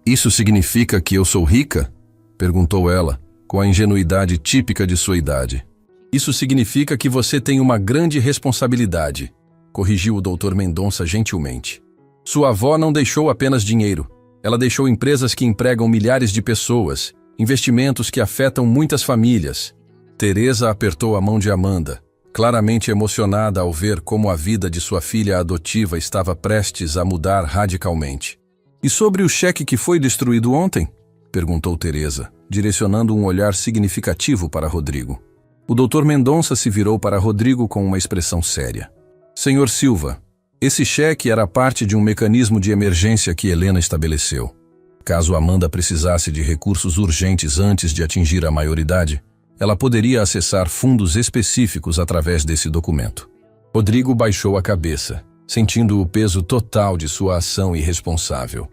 Isso significa que eu sou rica? Perguntou ela, com a ingenuidade típica de sua idade. Isso significa que você tem uma grande responsabilidade, corrigiu o Dr. Mendonça gentilmente. Sua avó não deixou apenas dinheiro. Ela deixou empresas que empregam milhares de pessoas, investimentos que afetam muitas famílias. Teresa apertou a mão de Amanda, claramente emocionada ao ver como a vida de sua filha adotiva estava prestes a mudar radicalmente. E sobre o cheque que foi destruído ontem? Perguntou Teresa, direcionando um olhar significativo para Rodrigo. O Dr. Mendonça se virou para Rodrigo com uma expressão séria. Senhor Silva, esse cheque era parte de um mecanismo de emergência que Helena estabeleceu. Caso Amanda precisasse de recursos urgentes antes de atingir a maioridade, ela poderia acessar fundos específicos através desse documento. Rodrigo baixou a cabeça, sentindo o peso total de sua ação irresponsável.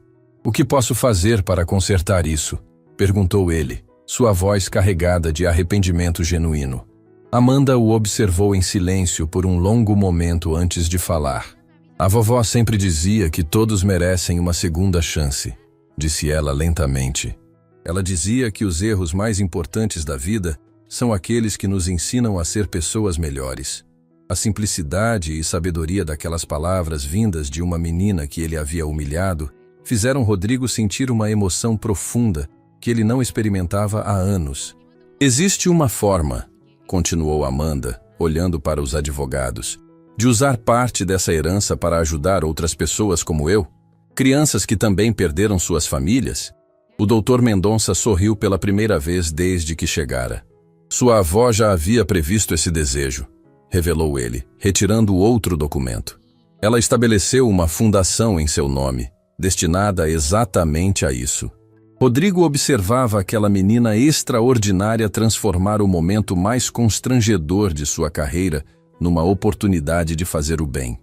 O que posso fazer para consertar isso? Perguntou ele, sua voz carregada de arrependimento genuíno. Amanda o observou em silêncio por um longo momento antes de falar. A vovó sempre dizia que todos merecem uma segunda chance, disse ela lentamente. Ela dizia que os erros mais importantes da vida são aqueles que nos ensinam a ser pessoas melhores. A simplicidade e sabedoria daquelas palavras vindas de uma menina que ele havia humilhado fizeram Rodrigo sentir uma emoção profunda que ele não experimentava há anos. Existe uma forma, continuou Amanda, olhando para os advogados, de usar parte dessa herança para ajudar outras pessoas como eu? Crianças que também perderam suas famílias? O Dr. Mendonça sorriu pela primeira vez desde que chegara. Sua avó já havia previsto esse desejo, revelou ele, retirando outro documento. Ela estabeleceu uma fundação em seu nome, destinada exatamente a isso. Rodrigo observava aquela menina extraordinária transformar o momento mais constrangedor de sua carreira numa oportunidade de fazer o bem.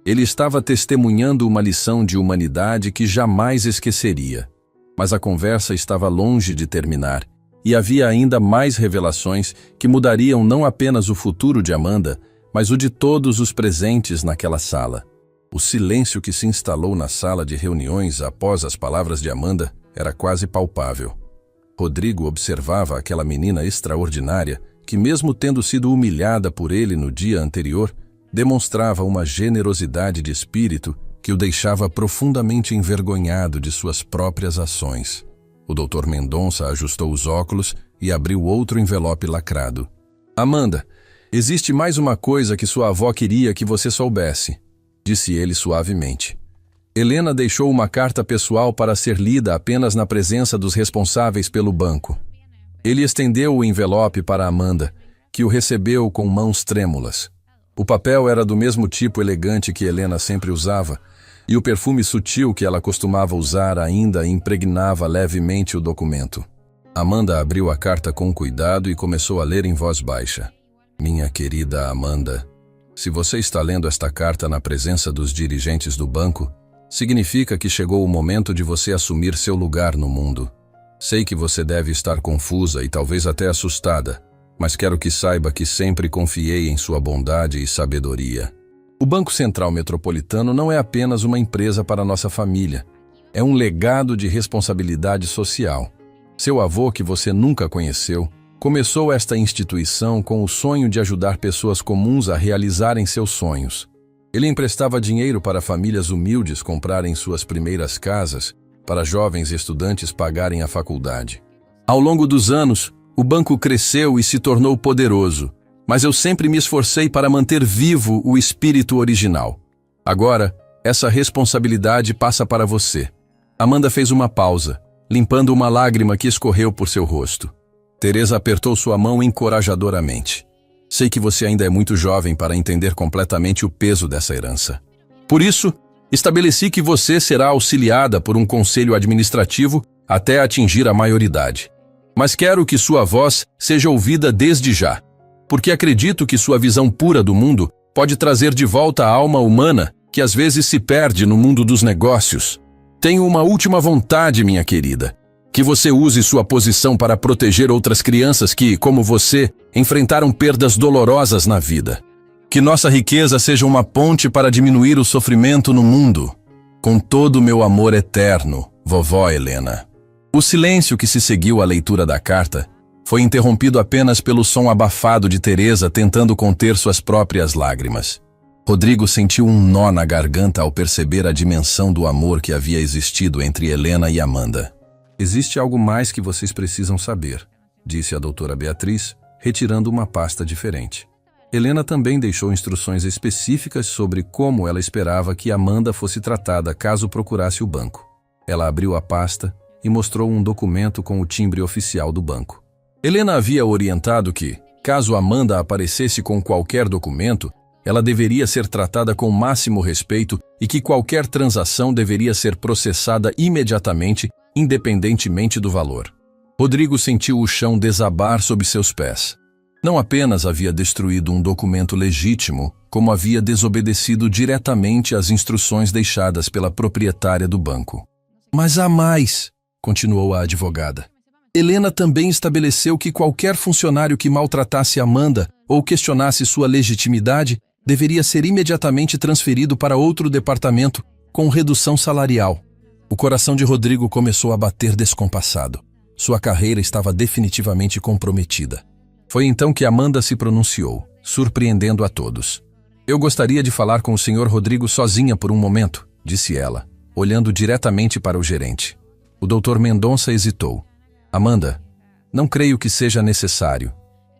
Ele estava testemunhando uma lição de humanidade que jamais esqueceria. Mas a conversa estava longe de terminar, e havia ainda mais revelações que mudariam não apenas o futuro de Amanda, mas o de todos os presentes naquela sala. O silêncio que se instalou na sala de reuniões após as palavras de Amanda era quase palpável. Rodrigo observava aquela menina extraordinária que, mesmo tendo sido humilhada por ele no dia anterior, demonstrava uma generosidade de espírito que o deixava profundamente envergonhado de suas próprias ações. O Dr. Mendonça ajustou os óculos e abriu outro envelope lacrado. Amanda, existe mais uma coisa que sua avó queria que você soubesse, disse ele suavemente. Helena deixou uma carta pessoal para ser lida apenas na presença dos responsáveis pelo banco. Ele estendeu o envelope para Amanda, que o recebeu com mãos trêmulas. O papel era do mesmo tipo elegante que Helena sempre usava, e o perfume sutil que ela costumava usar ainda impregnava levemente o documento. Amanda abriu a carta com cuidado e começou a ler em voz baixa. Minha querida Amanda, se você está lendo esta carta na presença dos dirigentes do banco, significa que chegou o momento de você assumir seu lugar no mundo. Sei que você deve estar confusa e talvez até assustada, mas quero que saiba que sempre confiei em sua bondade e sabedoria. O Banco Central Metropolitano não é apenas uma empresa para nossa família. É um legado de responsabilidade social. Seu avô, que você nunca conheceu, começou esta instituição com o sonho de ajudar pessoas comuns a realizarem seus sonhos. Ele emprestava dinheiro para famílias humildes comprarem suas primeiras casas, para jovens estudantes pagarem a faculdade. Ao longo dos anos, o banco cresceu e se tornou poderoso, mas eu sempre me esforcei para manter vivo o espírito original. Agora, essa responsabilidade passa para você. Amanda fez uma pausa, limpando uma lágrima que escorreu por seu rosto. Teresa apertou sua mão encorajadoramente. Sei que você ainda é muito jovem para entender completamente o peso dessa herança. Por isso, estabeleci que você será auxiliada por um conselho administrativo até atingir a maioridade. Mas quero que sua voz seja ouvida desde já, porque acredito que sua visão pura do mundo pode trazer de volta a alma humana que às vezes se perde no mundo dos negócios. Tenho uma última vontade, minha querida. Que você use sua posição para proteger outras crianças que, como você, enfrentaram perdas dolorosas na vida. Que nossa riqueza seja uma ponte para diminuir o sofrimento no mundo. Com todo o meu amor eterno, vovó Helena. O silêncio que se seguiu à leitura da carta foi interrompido apenas pelo som abafado de Teresa tentando conter suas próprias lágrimas. Rodrigo sentiu um nó na garganta ao perceber a dimensão do amor que havia existido entre Helena e Amanda. Existe algo mais que vocês precisam saber, disse a doutora Beatriz, retirando uma pasta diferente. Helena também deixou instruções específicas sobre como ela esperava que Amanda fosse tratada caso procurasse o banco. Ela abriu a pasta e mostrou um documento com o timbre oficial do banco. Helena havia orientado que, caso Amanda aparecesse com qualquer documento, ela deveria ser tratada com máximo respeito e que qualquer transação deveria ser processada imediatamente, independentemente do valor. Rodrigo sentiu o chão desabar sob seus pés. Não apenas havia destruído um documento legítimo, como havia desobedecido diretamente às instruções deixadas pela proprietária do banco. Mas há mais, continuou a advogada. Helena também estabeleceu que qualquer funcionário que maltratasse Amanda ou questionasse sua legitimidade deveria ser imediatamente transferido para outro departamento com redução salarial. O coração de Rodrigo começou a bater descompassado. Sua carreira estava definitivamente comprometida. Foi então que Amanda se pronunciou, surpreendendo a todos. Eu gostaria de falar com o Sr. Rodrigo sozinha por um momento, disse ela. olhando diretamente para o gerente. O Dr. Mendonça hesitou. Amanda, não creio que seja necessário.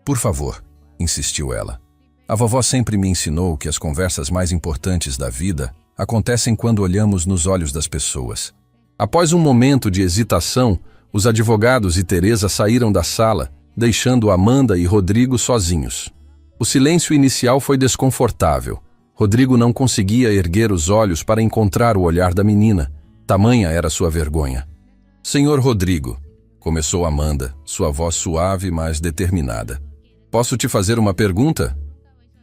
Por favor, insistiu ela. A vovó sempre me ensinou que as conversas mais importantes da vida acontecem quando olhamos nos olhos das pessoas. Após um momento de hesitação, os advogados e Teresa saíram da sala, deixando Amanda e Rodrigo sozinhos. O silêncio inicial foi desconfortável. Rodrigo não conseguia erguer os olhos para encontrar o olhar da menina. Tamanha era sua vergonha. Senhor Rodrigo, começou Amanda, sua voz suave, mas determinada. Posso te fazer uma pergunta?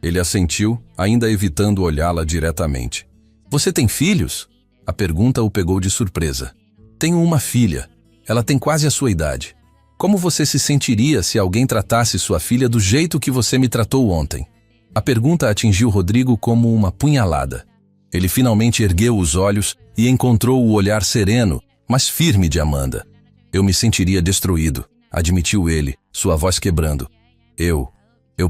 Ele assentiu, ainda evitando olhá-la diretamente. Você tem filhos? A pergunta o pegou de surpresa. Tenho uma filha. Ela tem quase a sua idade. Como você se sentiria se alguém tratasse sua filha do jeito que você me tratou ontem? A pergunta atingiu Rodrigo como uma punhalada. Ele finalmente ergueu os olhos e encontrou o olhar sereno, mas firme de Amanda. Eu me sentiria destruído, admitiu ele, sua voz quebrando. Eu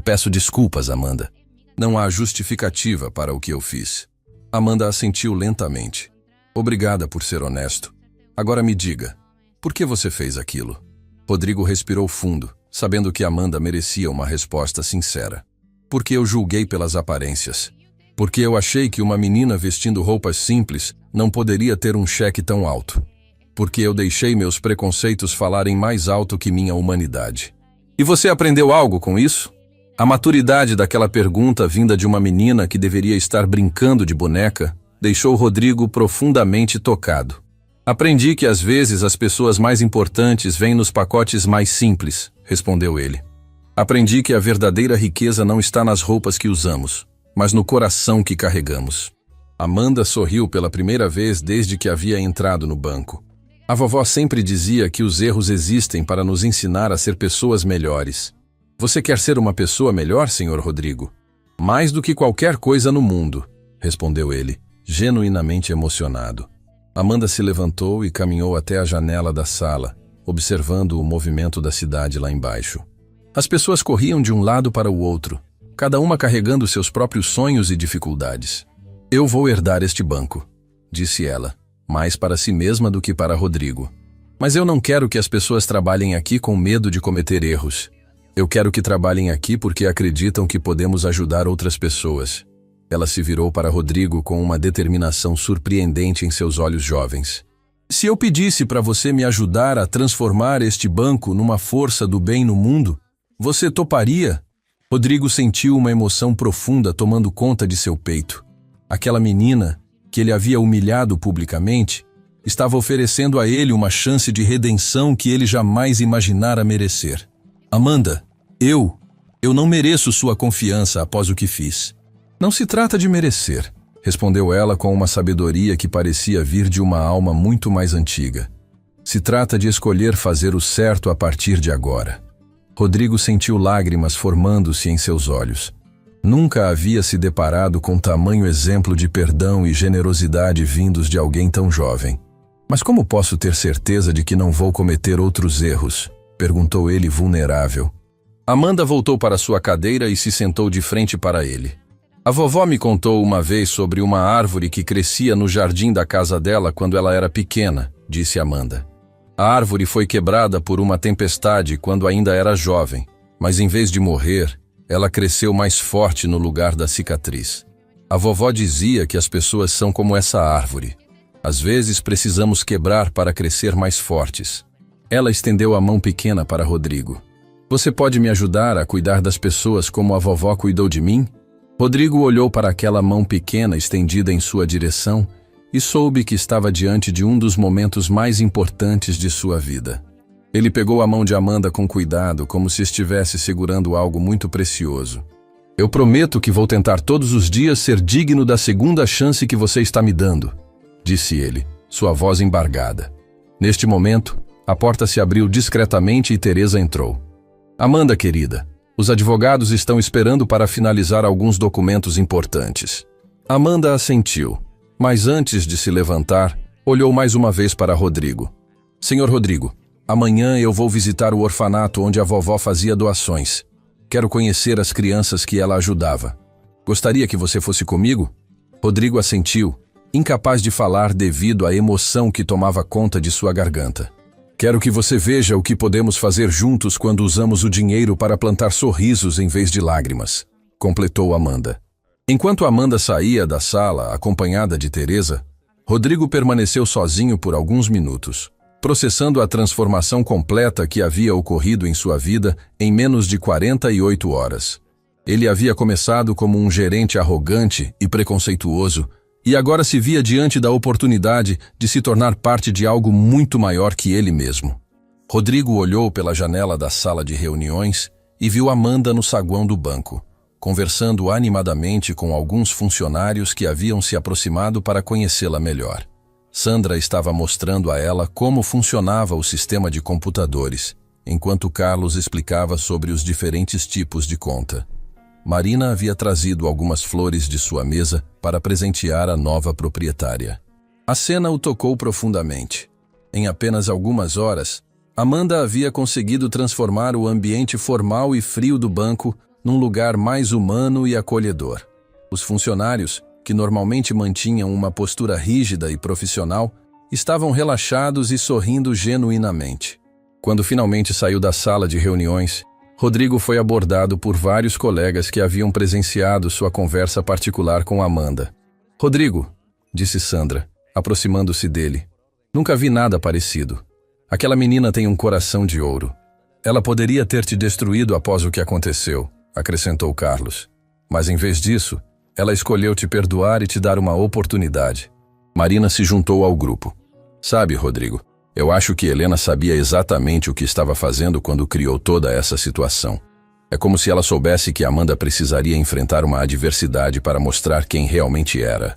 peço desculpas, Amanda. Não há justificativa para o que eu fiz. Amanda assentiu lentamente. Obrigada por ser honesto. Agora me diga, por que você fez aquilo? Rodrigo respirou fundo, sabendo que Amanda merecia uma resposta sincera. Porque eu julguei pelas aparências. Porque eu achei que uma menina vestindo roupas simples não poderia ter um cheque tão alto. Porque eu deixei meus preconceitos falarem mais alto que minha humanidade. E você aprendeu algo com isso? A maturidade daquela pergunta vinda de uma menina que deveria estar brincando de boneca deixou Rodrigo profundamente tocado. Aprendi que às vezes as pessoas mais importantes vêm nos pacotes mais simples, respondeu ele. Aprendi que a verdadeira riqueza não está nas roupas que usamos, mas no coração que carregamos. Amanda sorriu pela primeira vez desde que havia entrado no banco. A vovó sempre dizia que os erros existem para nos ensinar a ser pessoas melhores. Você quer ser uma pessoa melhor, senhor Rodrigo? Mais do que qualquer coisa no mundo, respondeu ele, genuinamente emocionado. Amanda se levantou e caminhou até a janela da sala, observando o movimento da cidade lá embaixo. As pessoas corriam de um lado para o outro, cada uma carregando seus próprios sonhos e dificuldades. Eu vou herdar este banco, disse ela, mais para si mesma do que para Rodrigo. Mas eu não quero que as pessoas trabalhem aqui com medo de cometer erros. Eu quero que trabalhem aqui porque acreditam que podemos ajudar outras pessoas. Ela se virou para Rodrigo com uma determinação surpreendente em seus olhos jovens. Se eu pedisse para você me ajudar a transformar este banco numa força do bem no mundo, você toparia? Rodrigo sentiu uma emoção profunda tomando conta de seu peito. Aquela menina, que ele havia humilhado publicamente, estava oferecendo a ele uma chance de redenção que ele jamais imaginara merecer. Amanda, eu não mereço sua confiança após o que fiz. Não se trata de merecer, respondeu ela com uma sabedoria que parecia vir de uma alma muito mais antiga. Se trata de escolher fazer o certo a partir de agora. Rodrigo sentiu lágrimas formando-se em seus olhos. Nunca havia se deparado com tamanho exemplo de perdão e generosidade vindos de alguém tão jovem. Mas como posso ter certeza de que não vou cometer outros erros? Perguntou ele vulnerável. Amanda voltou para sua cadeira e se sentou de frente para ele. A vovó me contou uma vez sobre uma árvore que crescia no jardim da casa dela quando ela era pequena, disse Amanda. A árvore foi quebrada por uma tempestade quando ainda era jovem, mas em vez de morrer, ela cresceu mais forte no lugar da cicatriz. A vovó dizia que as pessoas são como essa árvore. Às vezes precisamos quebrar para crescer mais fortes. Ela estendeu a mão pequena para Rodrigo. Você pode me ajudar a cuidar das pessoas como a vovó cuidou de mim? Rodrigo olhou para aquela mão pequena estendida em sua direção e soube que estava diante de um dos momentos mais importantes de sua vida. Ele pegou a mão de Amanda com cuidado, como se estivesse segurando algo muito precioso. Eu prometo que vou tentar todos os dias ser digno da segunda chance que você está me dando, disse ele, sua voz embargada. Neste momento, a porta se abriu discretamente e Teresa entrou. Amanda, querida, os advogados estão esperando para finalizar alguns documentos importantes. Amanda assentiu, mas antes de se levantar, olhou mais uma vez para Rodrigo. Senhor Rodrigo, amanhã eu vou visitar o orfanato onde a vovó fazia doações. Quero conhecer as crianças que ela ajudava. Gostaria que você fosse comigo? Rodrigo assentiu, incapaz de falar devido à emoção que tomava conta de sua garganta. Quero que você veja o que podemos fazer juntos quando usamos o dinheiro para plantar sorrisos em vez de lágrimas, completou Amanda. Enquanto Amanda saía da sala, acompanhada de Teresa, Rodrigo permaneceu sozinho por alguns minutos, processando a transformação completa que havia ocorrido em sua vida em menos de 48 horas. Ele havia começado como um gerente arrogante e preconceituoso, e agora se via diante da oportunidade de se tornar parte de algo muito maior que ele mesmo. Rodrigo olhou pela janela da sala de reuniões e viu Amanda no saguão do banco, conversando animadamente com alguns funcionários que haviam se aproximado para conhecê-la melhor. Sandra estava mostrando a ela como funcionava o sistema de computadores, enquanto Carlos explicava sobre os diferentes tipos de conta. Marina havia trazido algumas flores de sua mesa para presentear a nova proprietária. A cena o tocou profundamente. Em apenas algumas horas, Amanda havia conseguido transformar o ambiente formal e frio do banco num lugar mais humano e acolhedor. Os funcionários, que normalmente mantinham uma postura rígida e profissional, estavam relaxados e sorrindo genuinamente. Quando finalmente saiu da sala de reuniões, Rodrigo foi abordado por vários colegas que haviam presenciado sua conversa particular com Amanda. "Rodrigo", disse Sandra, aproximando-se dele, "nunca vi nada parecido. Aquela menina tem um coração de ouro. Ela poderia ter te destruído após o que aconteceu", acrescentou Carlos. "Mas em vez disso, ela escolheu te perdoar e te dar uma oportunidade." Marina se juntou ao grupo. "Sabe, Rodrigo, eu acho que Helena sabia exatamente o que estava fazendo quando criou toda essa situação. É como se ela soubesse que Amanda precisaria enfrentar uma adversidade para mostrar quem realmente era."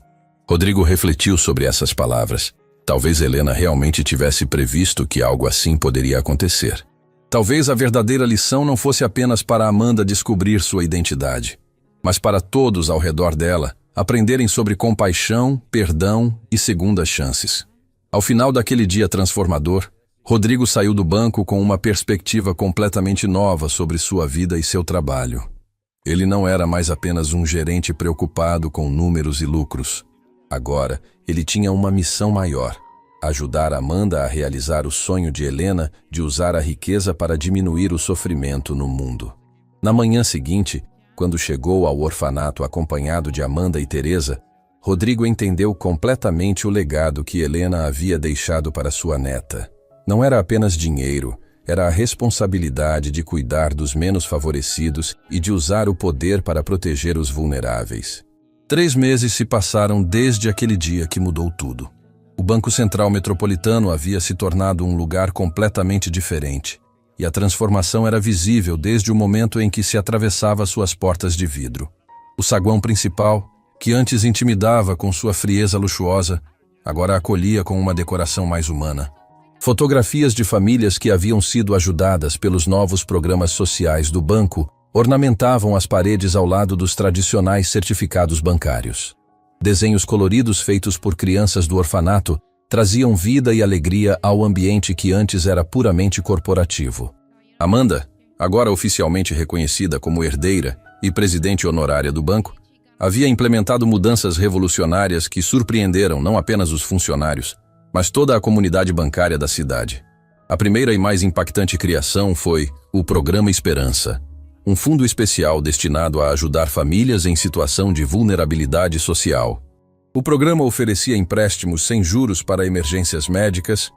Rodrigo refletiu sobre essas palavras. Talvez Helena realmente tivesse previsto que algo assim poderia acontecer. Talvez a verdadeira lição não fosse apenas para Amanda descobrir sua identidade, mas para todos ao redor dela aprenderem sobre compaixão, perdão e segundas chances. Ao final daquele dia transformador, Rodrigo saiu do banco com uma perspectiva completamente nova sobre sua vida e seu trabalho. Ele não era mais apenas um gerente preocupado com números e lucros. Agora, ele tinha uma missão maior: ajudar Amanda a realizar o sonho de Helena de usar a riqueza para diminuir o sofrimento no mundo. Na manhã seguinte, quando chegou ao orfanato acompanhado de Amanda e Teresa, Rodrigo entendeu completamente o legado que Helena havia deixado para sua neta. Não era apenas dinheiro, era a responsabilidade de cuidar dos menos favorecidos e de usar o poder para proteger os vulneráveis. 3 meses se passaram desde aquele dia que mudou tudo. O Banco Central Metropolitano havia se tornado um lugar completamente diferente, e a transformação era visível desde o momento em que se atravessava suas portas de vidro. O saguão principal, que antes intimidava com sua frieza luxuosa, agora acolhia com uma decoração mais humana. Fotografias de famílias que haviam sido ajudadas pelos novos programas sociais do banco ornamentavam as paredes ao lado dos tradicionais certificados bancários. Desenhos coloridos feitos por crianças do orfanato traziam vida e alegria ao ambiente que antes era puramente corporativo. Amanda, agora oficialmente reconhecida como herdeira e presidente honorária do banco, havia implementado mudanças revolucionárias que surpreenderam não apenas os funcionários, mas toda a comunidade bancária da cidade. A primeira e mais impactante criação foi o Programa Esperança, um fundo especial destinado a ajudar famílias em situação de vulnerabilidade social. O programa oferecia empréstimos sem juros para emergências médicas,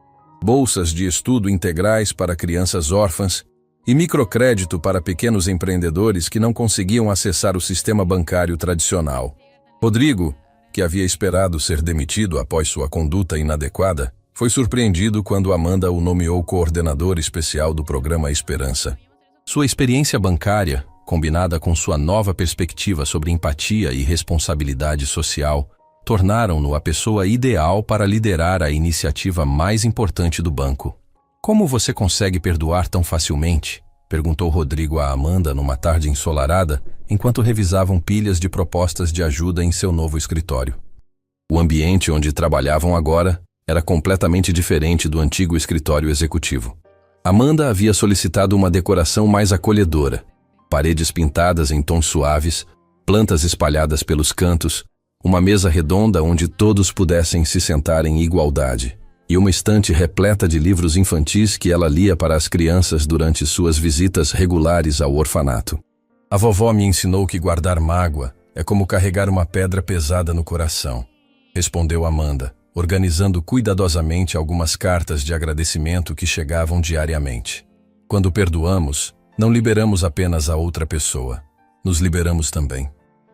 bolsas de estudo integrais para crianças órfãs e microcrédito para pequenos empreendedores que não conseguiam acessar o sistema bancário tradicional. Rodrigo, que havia esperado ser demitido após sua conduta inadequada, foi surpreendido quando Amanda o nomeou coordenador especial do Programa Esperança. Sua experiência bancária, combinada com sua nova perspectiva sobre empatia e responsabilidade social, tornaram-no a pessoa ideal para liderar a iniciativa mais importante do banco. "Como você consegue perdoar tão facilmente?", perguntou Rodrigo a Amanda numa tarde ensolarada, enquanto revisavam pilhas de propostas de ajuda em seu novo escritório. O ambiente onde trabalhavam agora era completamente diferente do antigo escritório executivo. Amanda havia solicitado uma decoração mais acolhedora, paredes pintadas em tons suaves, plantas espalhadas pelos cantos, uma mesa redonda onde todos pudessem se sentar em igualdade, e uma estante repleta de livros infantis que ela lia para as crianças durante suas visitas regulares ao orfanato. A vovó me ensinou que guardar mágoa é como carregar uma pedra pesada no coração, respondeu Amanda, organizando cuidadosamente algumas cartas de agradecimento que chegavam diariamente. Quando perdoamos, não liberamos apenas a outra pessoa, nos liberamos também.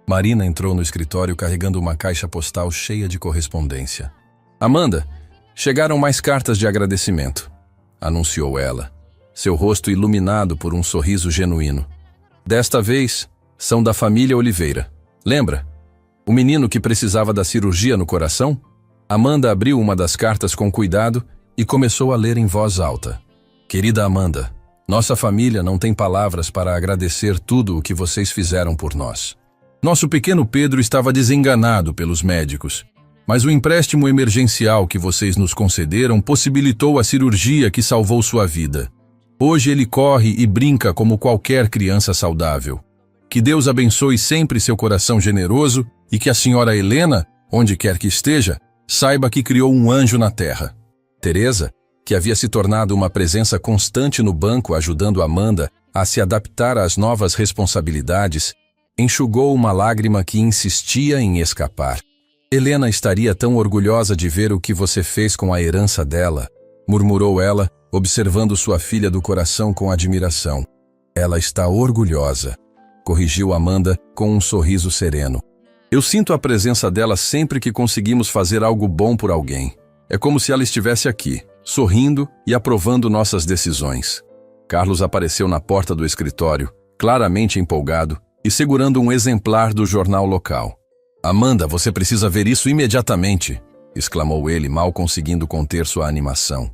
Marina entrou no escritório carregando uma caixa postal cheia de correspondência. Amanda, chegaram mais cartas de agradecimento, anunciou ela, seu rosto iluminado por um sorriso genuíno. Desta vez, são da família Oliveira. Lembra? O menino que precisava da cirurgia no coração? Amanda abriu uma das cartas com cuidado e começou a ler em voz alta. Querida Amanda, nossa família não tem palavras para agradecer tudo o que vocês fizeram por nós. Nosso pequeno Pedro estava desenganado pelos médicos, mas o empréstimo emergencial que vocês nos concederam possibilitou a cirurgia que salvou sua vida. Hoje ele corre e brinca como qualquer criança saudável. Que Deus abençoe sempre seu coração generoso e que a senhora Helena, onde quer que esteja, saiba que criou um anjo na terra. Teresa, que havia se tornado uma presença constante no banco ajudando Amanda a se adaptar às novas responsabilidades, enxugou uma lágrima que insistia em escapar. Helena estaria tão orgulhosa de ver o que você fez com a herança dela, murmurou ela, observando sua filha do coração com admiração. Ela está orgulhosa, corrigiu Amanda com um sorriso sereno. Eu sinto a presença dela sempre que conseguimos fazer algo bom por alguém. É como se ela estivesse aqui, sorrindo e aprovando nossas decisões. Carlos apareceu na porta do escritório, claramente empolgado, e segurando um exemplar do jornal local. Amanda, você precisa ver isso imediatamente, exclamou ele, mal conseguindo conter sua animação.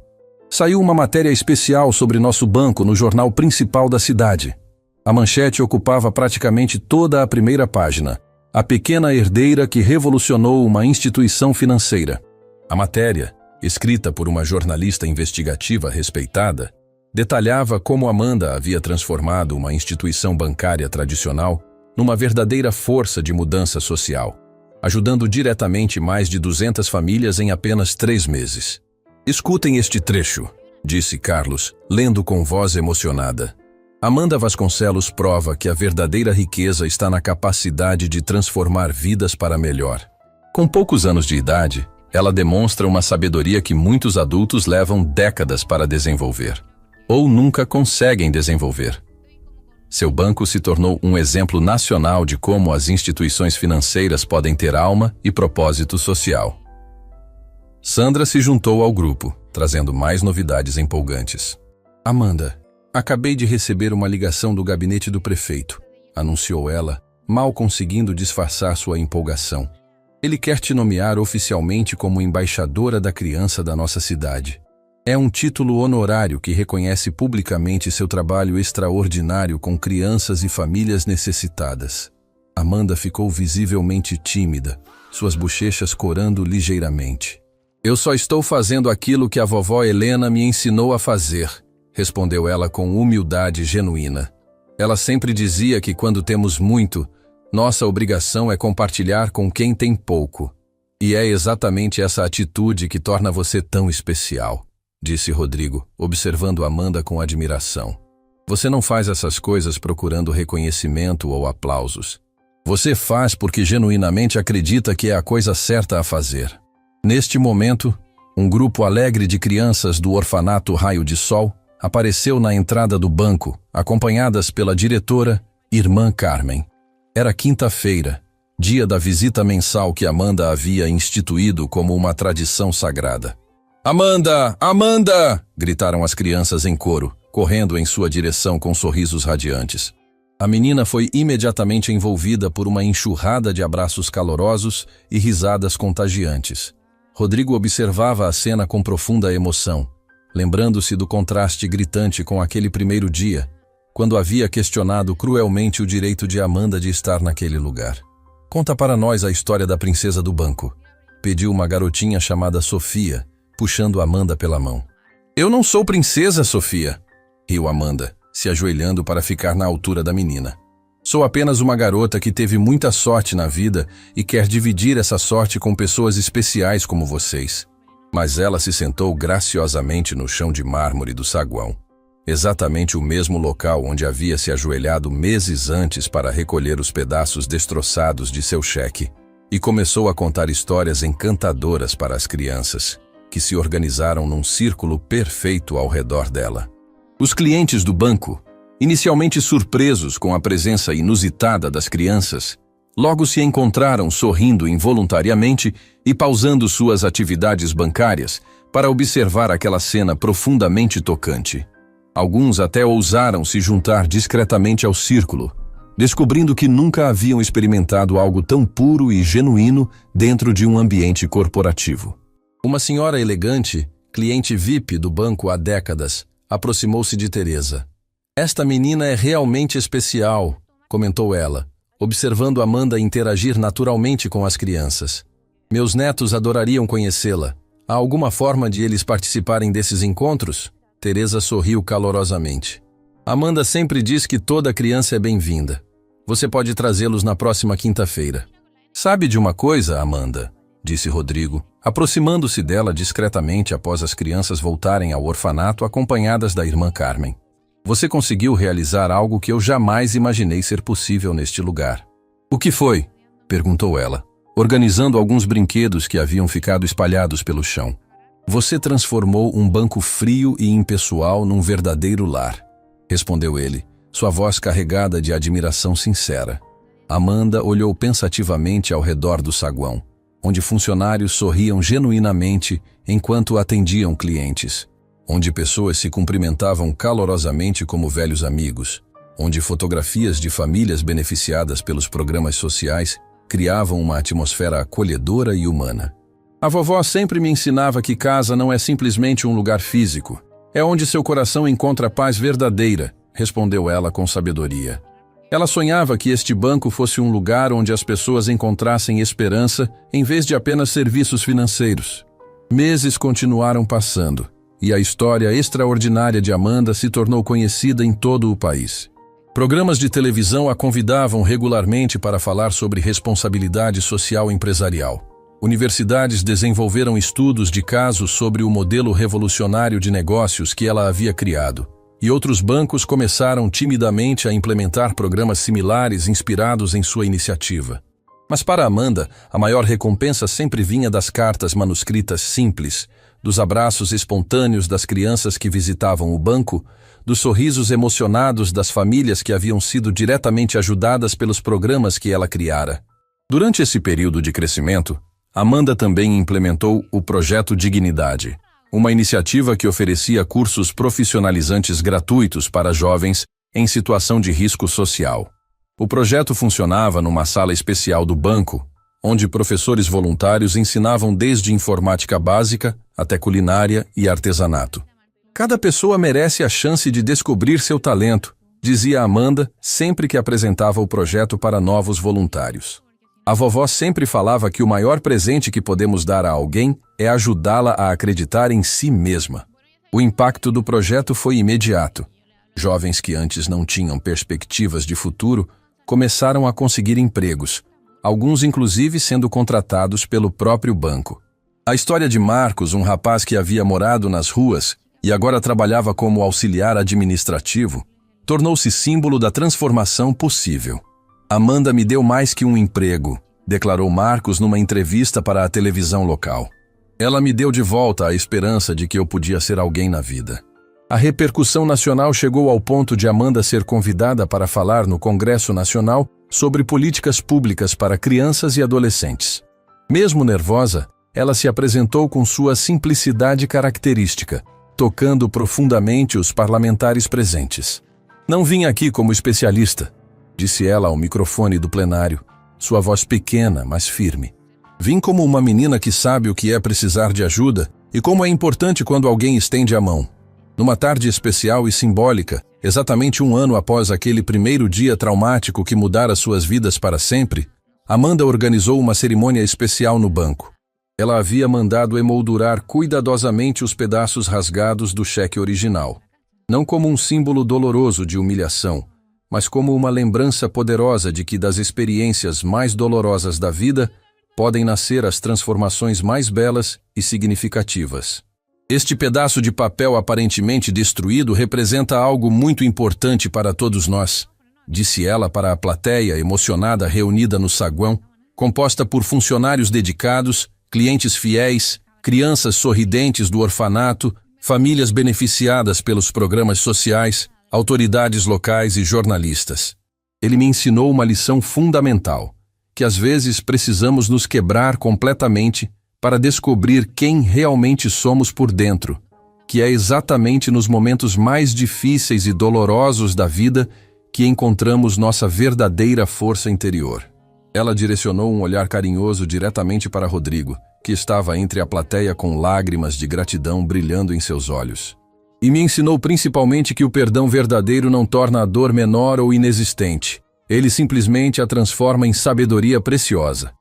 Saiu uma matéria especial sobre nosso banco no jornal principal da cidade. A manchete ocupava praticamente toda a primeira página. A pequena herdeira que revolucionou uma instituição financeira. A matéria, escrita por uma jornalista investigativa respeitada, detalhava como Amanda havia transformado uma instituição bancária tradicional numa verdadeira força de mudança social, ajudando diretamente mais de 200 famílias em apenas 3 meses. Escutem este trecho, disse Carlos, lendo com voz emocionada. Amanda Vasconcelos prova que a verdadeira riqueza está na capacidade de transformar vidas para melhor. Com poucos anos de idade, ela demonstra uma sabedoria que muitos adultos levam décadas para desenvolver, ou nunca conseguem desenvolver. Seu banco se tornou um exemplo nacional de como as instituições financeiras podem ter alma e propósito social. Sandra se juntou ao grupo, trazendo mais novidades empolgantes. Amanda, acabei de receber uma ligação do gabinete do prefeito, anunciou ela, mal conseguindo disfarçar sua empolgação. Ele quer te nomear oficialmente como embaixadora da criança da nossa cidade. É um título honorário que reconhece publicamente seu trabalho extraordinário com crianças e famílias necessitadas. Amanda ficou visivelmente tímida, suas bochechas corando ligeiramente. Eu só estou fazendo aquilo que a vovó Helena me ensinou a fazer, respondeu ela com humildade genuína. Ela sempre dizia que quando temos muito, nossa obrigação é compartilhar com quem tem pouco. E é exatamente essa atitude que torna você tão especial, disse Rodrigo, observando Amanda com admiração. Você não faz essas coisas procurando reconhecimento ou aplausos. Você faz porque genuinamente acredita que é a coisa certa a fazer. Neste momento, um grupo alegre de crianças do orfanato Raio de Sol apareceu na entrada do banco, acompanhadas pela diretora, Irmã Carmen. Era quinta-feira, dia da visita mensal que Amanda havia instituído como uma tradição sagrada. Amanda! Amanda! Gritaram as crianças em coro, correndo em sua direção com sorrisos radiantes. A menina foi imediatamente envolvida por uma enxurrada de abraços calorosos e risadas contagiantes. Rodrigo observava a cena com profunda emoção, lembrando-se do contraste gritante com aquele primeiro dia, quando havia questionado cruelmente o direito de Amanda de estar naquele lugar. Conta para nós a história da princesa do banco, pediu uma garotinha chamada Sofia, puxando Amanda pela mão. Eu não sou princesa, Sofia, riu Amanda, se ajoelhando para ficar na altura da menina. Sou apenas uma garota que teve muita sorte na vida e quer dividir essa sorte com pessoas especiais como vocês. Mas ela se sentou graciosamente no chão de mármore do saguão, exatamente o mesmo local onde havia se ajoelhado meses antes para recolher os pedaços destroçados de seu cheque, e começou a contar histórias encantadoras para as crianças, que se organizaram num círculo perfeito ao redor dela. Os clientes do banco, inicialmente surpresos com a presença inusitada das crianças, logo se encontraram sorrindo involuntariamente e pausando suas atividades bancárias para observar aquela cena profundamente tocante. Alguns até ousaram se juntar discretamente ao círculo, descobrindo que nunca haviam experimentado algo tão puro e genuíno dentro de um ambiente corporativo. Uma senhora elegante, cliente VIP do banco há décadas, aproximou-se de Teresa. "Esta menina é realmente especial", comentou ela, observando Amanda interagir naturalmente com as crianças. "Meus netos adorariam conhecê-la. Há alguma forma de eles participarem desses encontros?" Teresa sorriu calorosamente. "Amanda sempre diz que toda criança é bem-vinda. Você pode trazê-los na próxima quinta-feira." "Sabe de uma coisa, Amanda?", disse Rodrigo, aproximando-se dela discretamente após as crianças voltarem ao orfanato acompanhadas da irmã Carmen. "Você conseguiu realizar algo que eu jamais imaginei ser possível neste lugar." "O que foi?", perguntou ela, organizando alguns brinquedos que haviam ficado espalhados pelo chão. "Você transformou um banco frio e impessoal num verdadeiro lar", respondeu ele, sua voz carregada de admiração sincera. Amanda olhou pensativamente ao redor do saguão, onde funcionários sorriam genuinamente enquanto atendiam clientes, onde pessoas se cumprimentavam calorosamente como velhos amigos, onde fotografias de famílias beneficiadas pelos programas sociais criavam uma atmosfera acolhedora e humana. "A vovó sempre me ensinava que casa não é simplesmente um lugar físico. É onde seu coração encontra paz verdadeira", respondeu ela com sabedoria. Ela sonhava que este banco fosse um lugar onde as pessoas encontrassem esperança em vez de apenas serviços financeiros. Meses continuaram passando, e a história extraordinária de Amanda se tornou conhecida em todo o país. Programas de televisão a convidavam regularmente para falar sobre responsabilidade social empresarial. Universidades desenvolveram estudos de casos sobre o modelo revolucionário de negócios que ela havia criado, e outros bancos começaram timidamente a implementar programas similares inspirados em sua iniciativa. Mas para Amanda, a maior recompensa sempre vinha das cartas manuscritas simples, dos abraços espontâneos das crianças que visitavam o banco, dos sorrisos emocionados das famílias que haviam sido diretamente ajudadas pelos programas que ela criara. Durante esse período de crescimento, Amanda também implementou o Projeto Dignidade, uma iniciativa que oferecia cursos profissionalizantes gratuitos para jovens em situação de risco social. O projeto funcionava numa sala especial do banco, onde professores voluntários ensinavam desde informática básica até culinária e artesanato. "Cada pessoa merece a chance de descobrir seu talento", dizia Amanda sempre que apresentava o projeto para novos voluntários. A vovó sempre falava que o maior presente que podemos dar a alguém é ajudá-la a acreditar em si mesma. O impacto do projeto foi imediato. Jovens que antes não tinham perspectivas de futuro começaram a conseguir empregos, alguns inclusive sendo contratados pelo próprio banco. A história de Marcos, um rapaz que havia morado nas ruas e agora trabalhava como auxiliar administrativo, tornou-se símbolo da transformação possível. "Amanda me deu mais que um emprego", declarou Marcos numa entrevista para a televisão local. "Ela me deu de volta a esperança de que eu podia ser alguém na vida." A repercussão nacional chegou ao ponto de Amanda ser convidada para falar no Congresso Nacional sobre políticas públicas para crianças e adolescentes. Mesmo nervosa, ela se apresentou com sua simplicidade característica, tocando profundamente os parlamentares presentes. "Não vim aqui como especialista", disse ela ao microfone do plenário, sua voz pequena, mas firme. "Vim como uma menina que sabe o que é precisar de ajuda e como é importante quando alguém estende a mão." Numa tarde especial e simbólica, exatamente um ano após aquele primeiro dia traumático que mudara suas vidas para sempre, Amanda organizou uma cerimônia especial no banco. Ela havia mandado emoldurar cuidadosamente os pedaços rasgados do cheque original, não como um símbolo doloroso de humilhação, mas como uma lembrança poderosa de que das experiências mais dolorosas da vida podem nascer as transformações mais belas e significativas. Este pedaço de papel aparentemente destruído representa algo muito importante para todos nós, disse ela para a plateia emocionada reunida no saguão, composta por funcionários dedicados, clientes fiéis, crianças sorridentes do orfanato, famílias beneficiadas pelos programas sociais, autoridades locais e jornalistas. Ele me ensinou uma lição fundamental, que às vezes precisamos nos quebrar completamente para descobrir quem realmente somos por dentro, que é exatamente nos momentos mais difíceis e dolorosos da vida que encontramos nossa verdadeira força interior. Ela direcionou um olhar carinhoso diretamente para Rodrigo, que estava entre a plateia com lágrimas de gratidão brilhando em seus olhos. E me ensinou principalmente que o perdão verdadeiro não torna a dor menor ou inexistente. Ele simplesmente a transforma em sabedoria preciosa.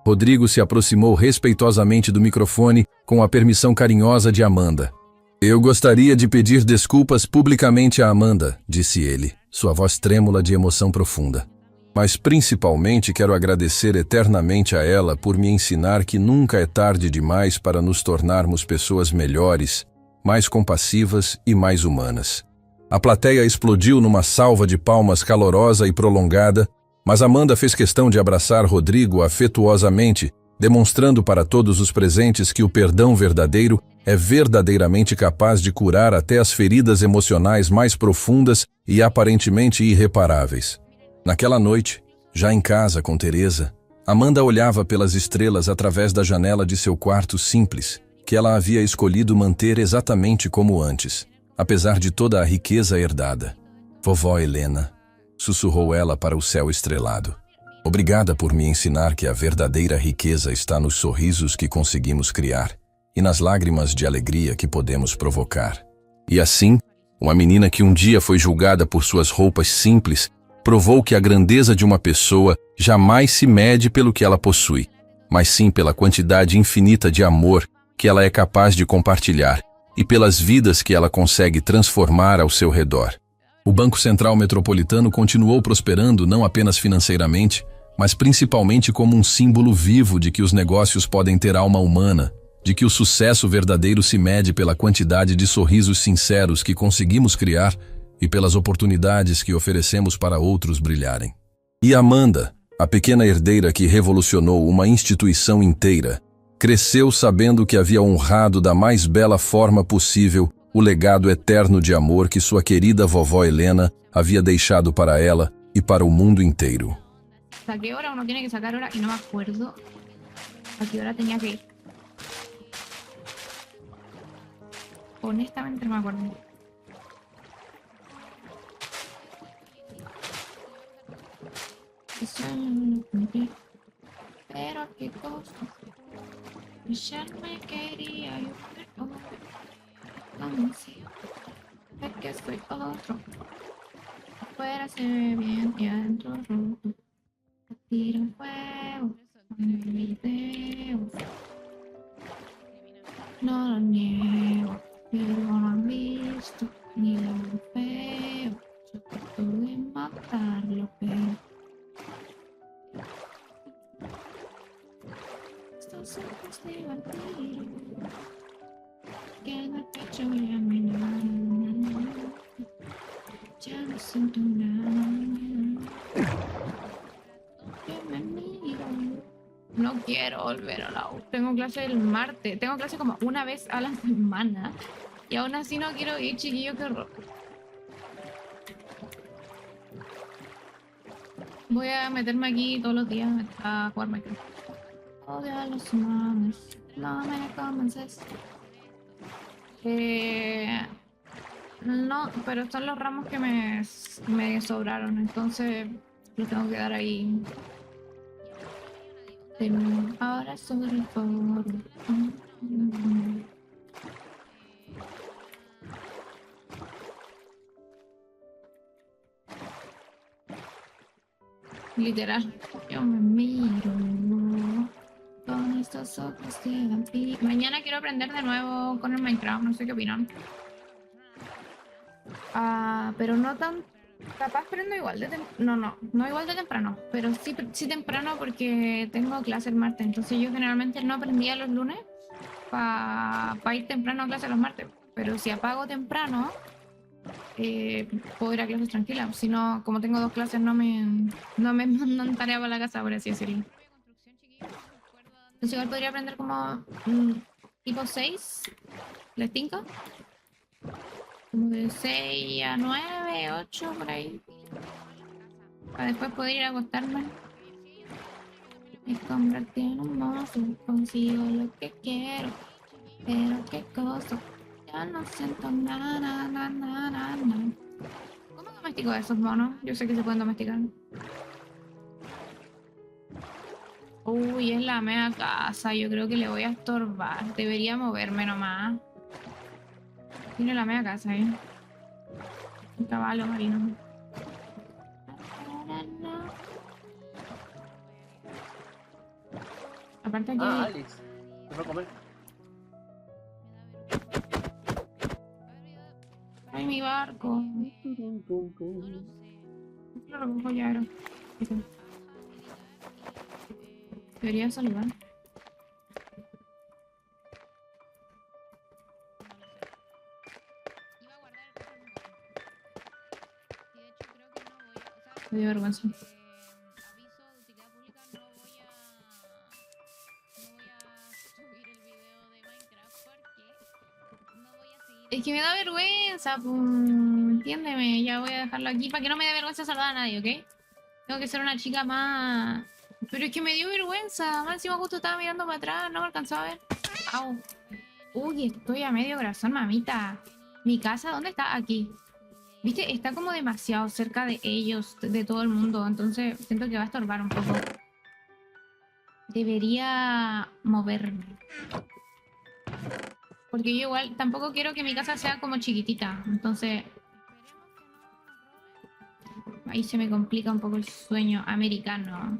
Rodrigo se aproximou respeitosamente do microfone com a permissão carinhosa de Amanda. Eu gostaria de pedir desculpas publicamente a Amanda, disse ele, sua voz trêmula de emoção profunda. Mas principalmente quero agradecer eternamente a ela por me ensinar que nunca é tarde demais para nos tornarmos pessoas melhores, mais compassivas e mais humanas. A plateia explodiu numa salva de palmas calorosa e prolongada, mas Amanda fez questão de abraçar Rodrigo afetuosamente, demonstrando para todos os presentes que o perdão verdadeiro é verdadeiramente capaz de curar até as feridas emocionais mais profundas e aparentemente irreparáveis. Naquela noite, já em casa com Teresa, Amanda olhava pelas estrelas através da janela de seu quarto simples, que ela havia escolhido manter exatamente como antes, apesar de toda a riqueza herdada. Vovó Helena, sussurrou ela para o céu estrelado. Obrigada por me ensinar que a verdadeira riqueza está nos sorrisos que conseguimos criar e nas lágrimas de alegria que podemos provocar. E assim, uma menina que um dia foi julgada por suas roupas simples, provou que a grandeza de uma pessoa jamais se mede pelo que ela possui, mas sim pela quantidade infinita de amor que ela é capaz de compartilhar e pelas vidas que ela consegue transformar ao seu redor. O Banco Central Metropolitano continuou prosperando não apenas financeiramente, mas principalmente como um símbolo vivo de que os negócios podem ter alma humana, de que o sucesso verdadeiro se mede pela quantidade de sorrisos sinceros que conseguimos criar e pelas oportunidades que oferecemos para outros brilharem. E Amanda, a pequena herdeira que revolucionou uma instituição inteira, cresceu sabendo que havia honrado da mais bela forma possível o legado eterno de amor que sua querida vovó Helena havia deixado para ela e para o mundo inteiro. ¿A qué hora uno tiene que sacar hora? Y no me acuerdo a qué hora tenía que ir. Honestamente no me acuerdo. Eso lo cumplí. Pero qué cosa. Ya no me quería yo, pero es que soy otro. Afuera se ve bien y adentro roto. Tiro fuego en el video. No lo niego, pero no han visto ni lo feo. Yo trato de matarlo, pero estos ojos de vampiro que en el pecho ya no hay nada. Ya no siento nada. Que me miro. No quiero volver a la U. Tengo clase el martes. Tengo clase como una vez a la semana. Y aún así no quiero ir, chiquillo, qué horror. Voy a meterme aquí todos los días a jugar Minecraft. Odio a los humanos. No me convences. No, pero son los ramos que me sobraron. Entonces los tengo que dar ahí. Pero ahora sobre todo. Literal, yo me miro con estos ojos de vampiro. Mañana quiero aprender de nuevo con el Minecraft, no sé qué opinan. Pero no tan Capaz prendo igual de temprano. No igual de temprano, pero sí temprano porque tengo clase el martes. Entonces yo generalmente no prendía los lunes para ir temprano a clase los martes. Pero si apago temprano, puedo ir a clases tranquila. Si no, como tengo dos clases, no me mandan tarea para la casa, por así decirlo. Entonces igual podría aprender como tipo 6, ¿les tinca? Como de 6 a 9, 8 por ahí. Para después poder ir a acostarme. Y convertir en un monstruo. Consigo lo que quiero. Pero qué cosa. Ya no siento nada, nada. ¿Cómo domestico a esos monos? Yo sé que se pueden domesticar. Uy, es la mea casa. Yo creo que le voy a estorbar. Debería moverme nomás. Tiene la mea casa ahí. Un caballo marino. Aparte aquí. Ah, Alex. Se fue a comer. Ay, mi barco. Lo recojo ya, era. Debería saludar. Me dio vergüenza. Es que me da vergüenza, pues. Entiéndeme, ya voy a dejarlo aquí para que no me dé vergüenza saludar a nadie, ¿ok? Tengo que ser una chica más... Pero es que me dio vergüenza. Más encima justo estaba mirando para atrás, no me alcanzaba a ver. Au. Uy, estoy a medio corazón, mamita. ¿Mi casa dónde está? Aquí. Viste, está como demasiado cerca de ellos, de todo el mundo. Entonces siento que va a estorbar un poco. Debería moverme. Porque yo igual tampoco quiero que mi casa sea como chiquitita. Entonces... ahí se me complica un poco el sueño americano.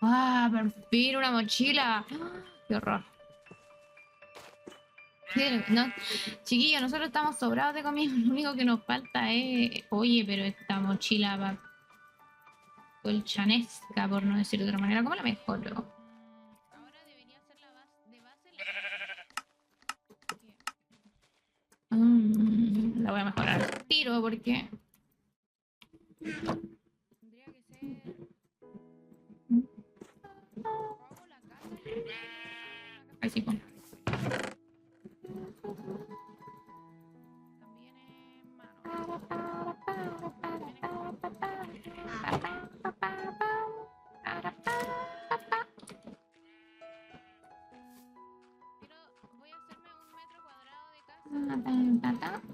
¡Ah, por fin una mochila! ¡Qué horror! No, chiquillos, nosotros estamos sobrados de comida. Lo único que nos falta es... Oye, pero esta mochila va colchanesca, por no decir de otra manera. ¿Cómo la mejoro? Ahora debería ser la base la voy a mejorar al tiro porque... tendría que ser... Ahí sí, pues. También es mano. Voy a hacerme un metro cuadrado de casa. Voy a investigar.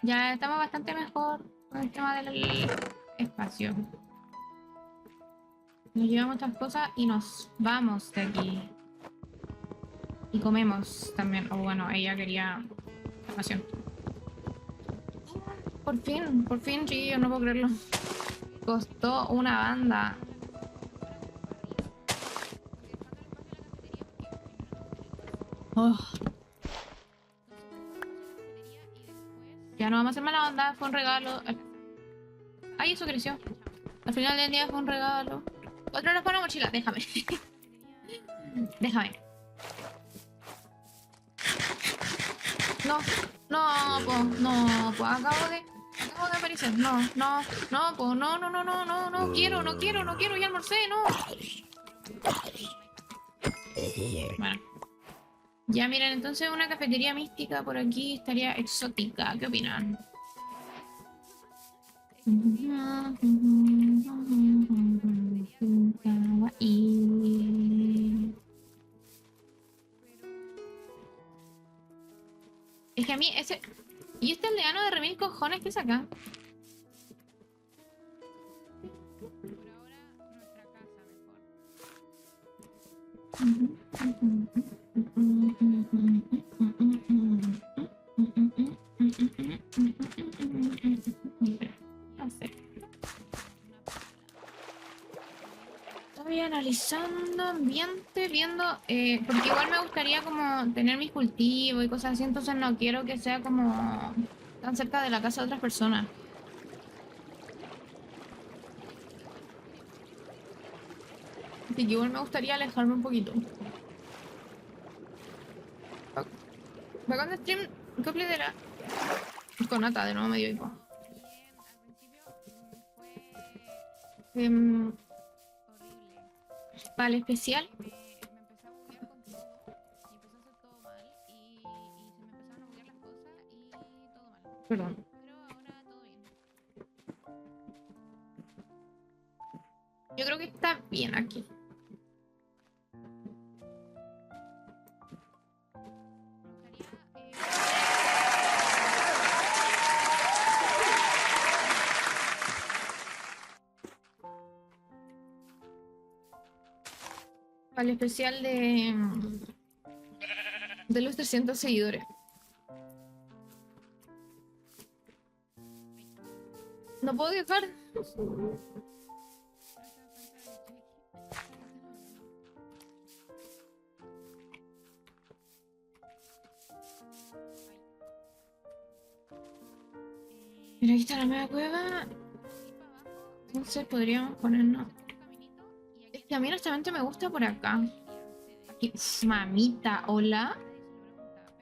Ya estamos bastante mejor con el tema del espacio. Nos llevamos estas cosas y nos vamos de aquí. Y comemos también. O bueno, ella quería información. Por fin, chiquillos, no puedo creerlo. Costó una banda. Oh. Ya no vamos a hacer mala onda, fue un regalo. Ay, eso creció. Al final del día fue un regalo. Otro nos pone mochila, déjame. Déjame. No, no, acabo de aparecer. No, no quiero, ya almorcé, no. Bueno. Ya miren, entonces una cafetería mística por aquí estaría exótica. ¿Qué opinan? Es que a mí ese... ¿Y este aldeano de remil cojones que saca? No sé. Estoy analizando ambiente, viendo, porque igual me gustaría como tener mis cultivos y cosas así, entonces no quiero que sea como tan cerca de la casa de otras personas. Así que igual me gustaría alejarme un poquito. Bacán de stream, copia de la... Con Nata, de nuevo medio hipo. Vale, especial. Perdón. Yo creo que está bien aquí. Vale, especial de los 300 seguidores. No puedo dejar. Mira, aquí está la nueva cueva. Entonces podríamos ponernos... Es que a mí honestamente me gusta por acá. Aquí, mamita, hola.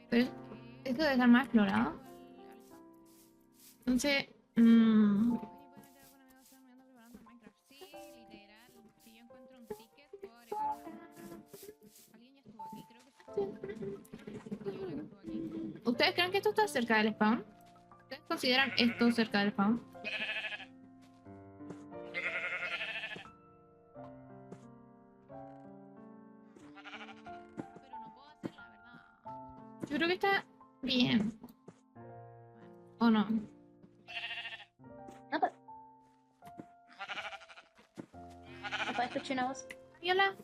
Pero esto debe estar más explorado. Entonces... ¿Ustedes creen que esto está cerca del spawn? ¿Ustedes consideran esto cerca del spawn? Yo creo que está bien. ¿O no? No, ¿puedo escuchar una voz? Ay, hola.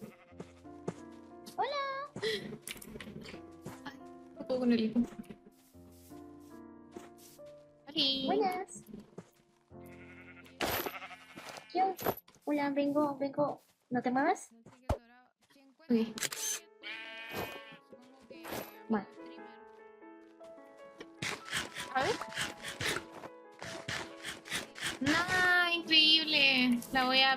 Hola. Ay, no puedo con el hijo. Oli. Buenas. Yo. Hola, vengo. ¿No te muevas? Ok. Bueno. A ver. ¡Nah! Increíble. La voy a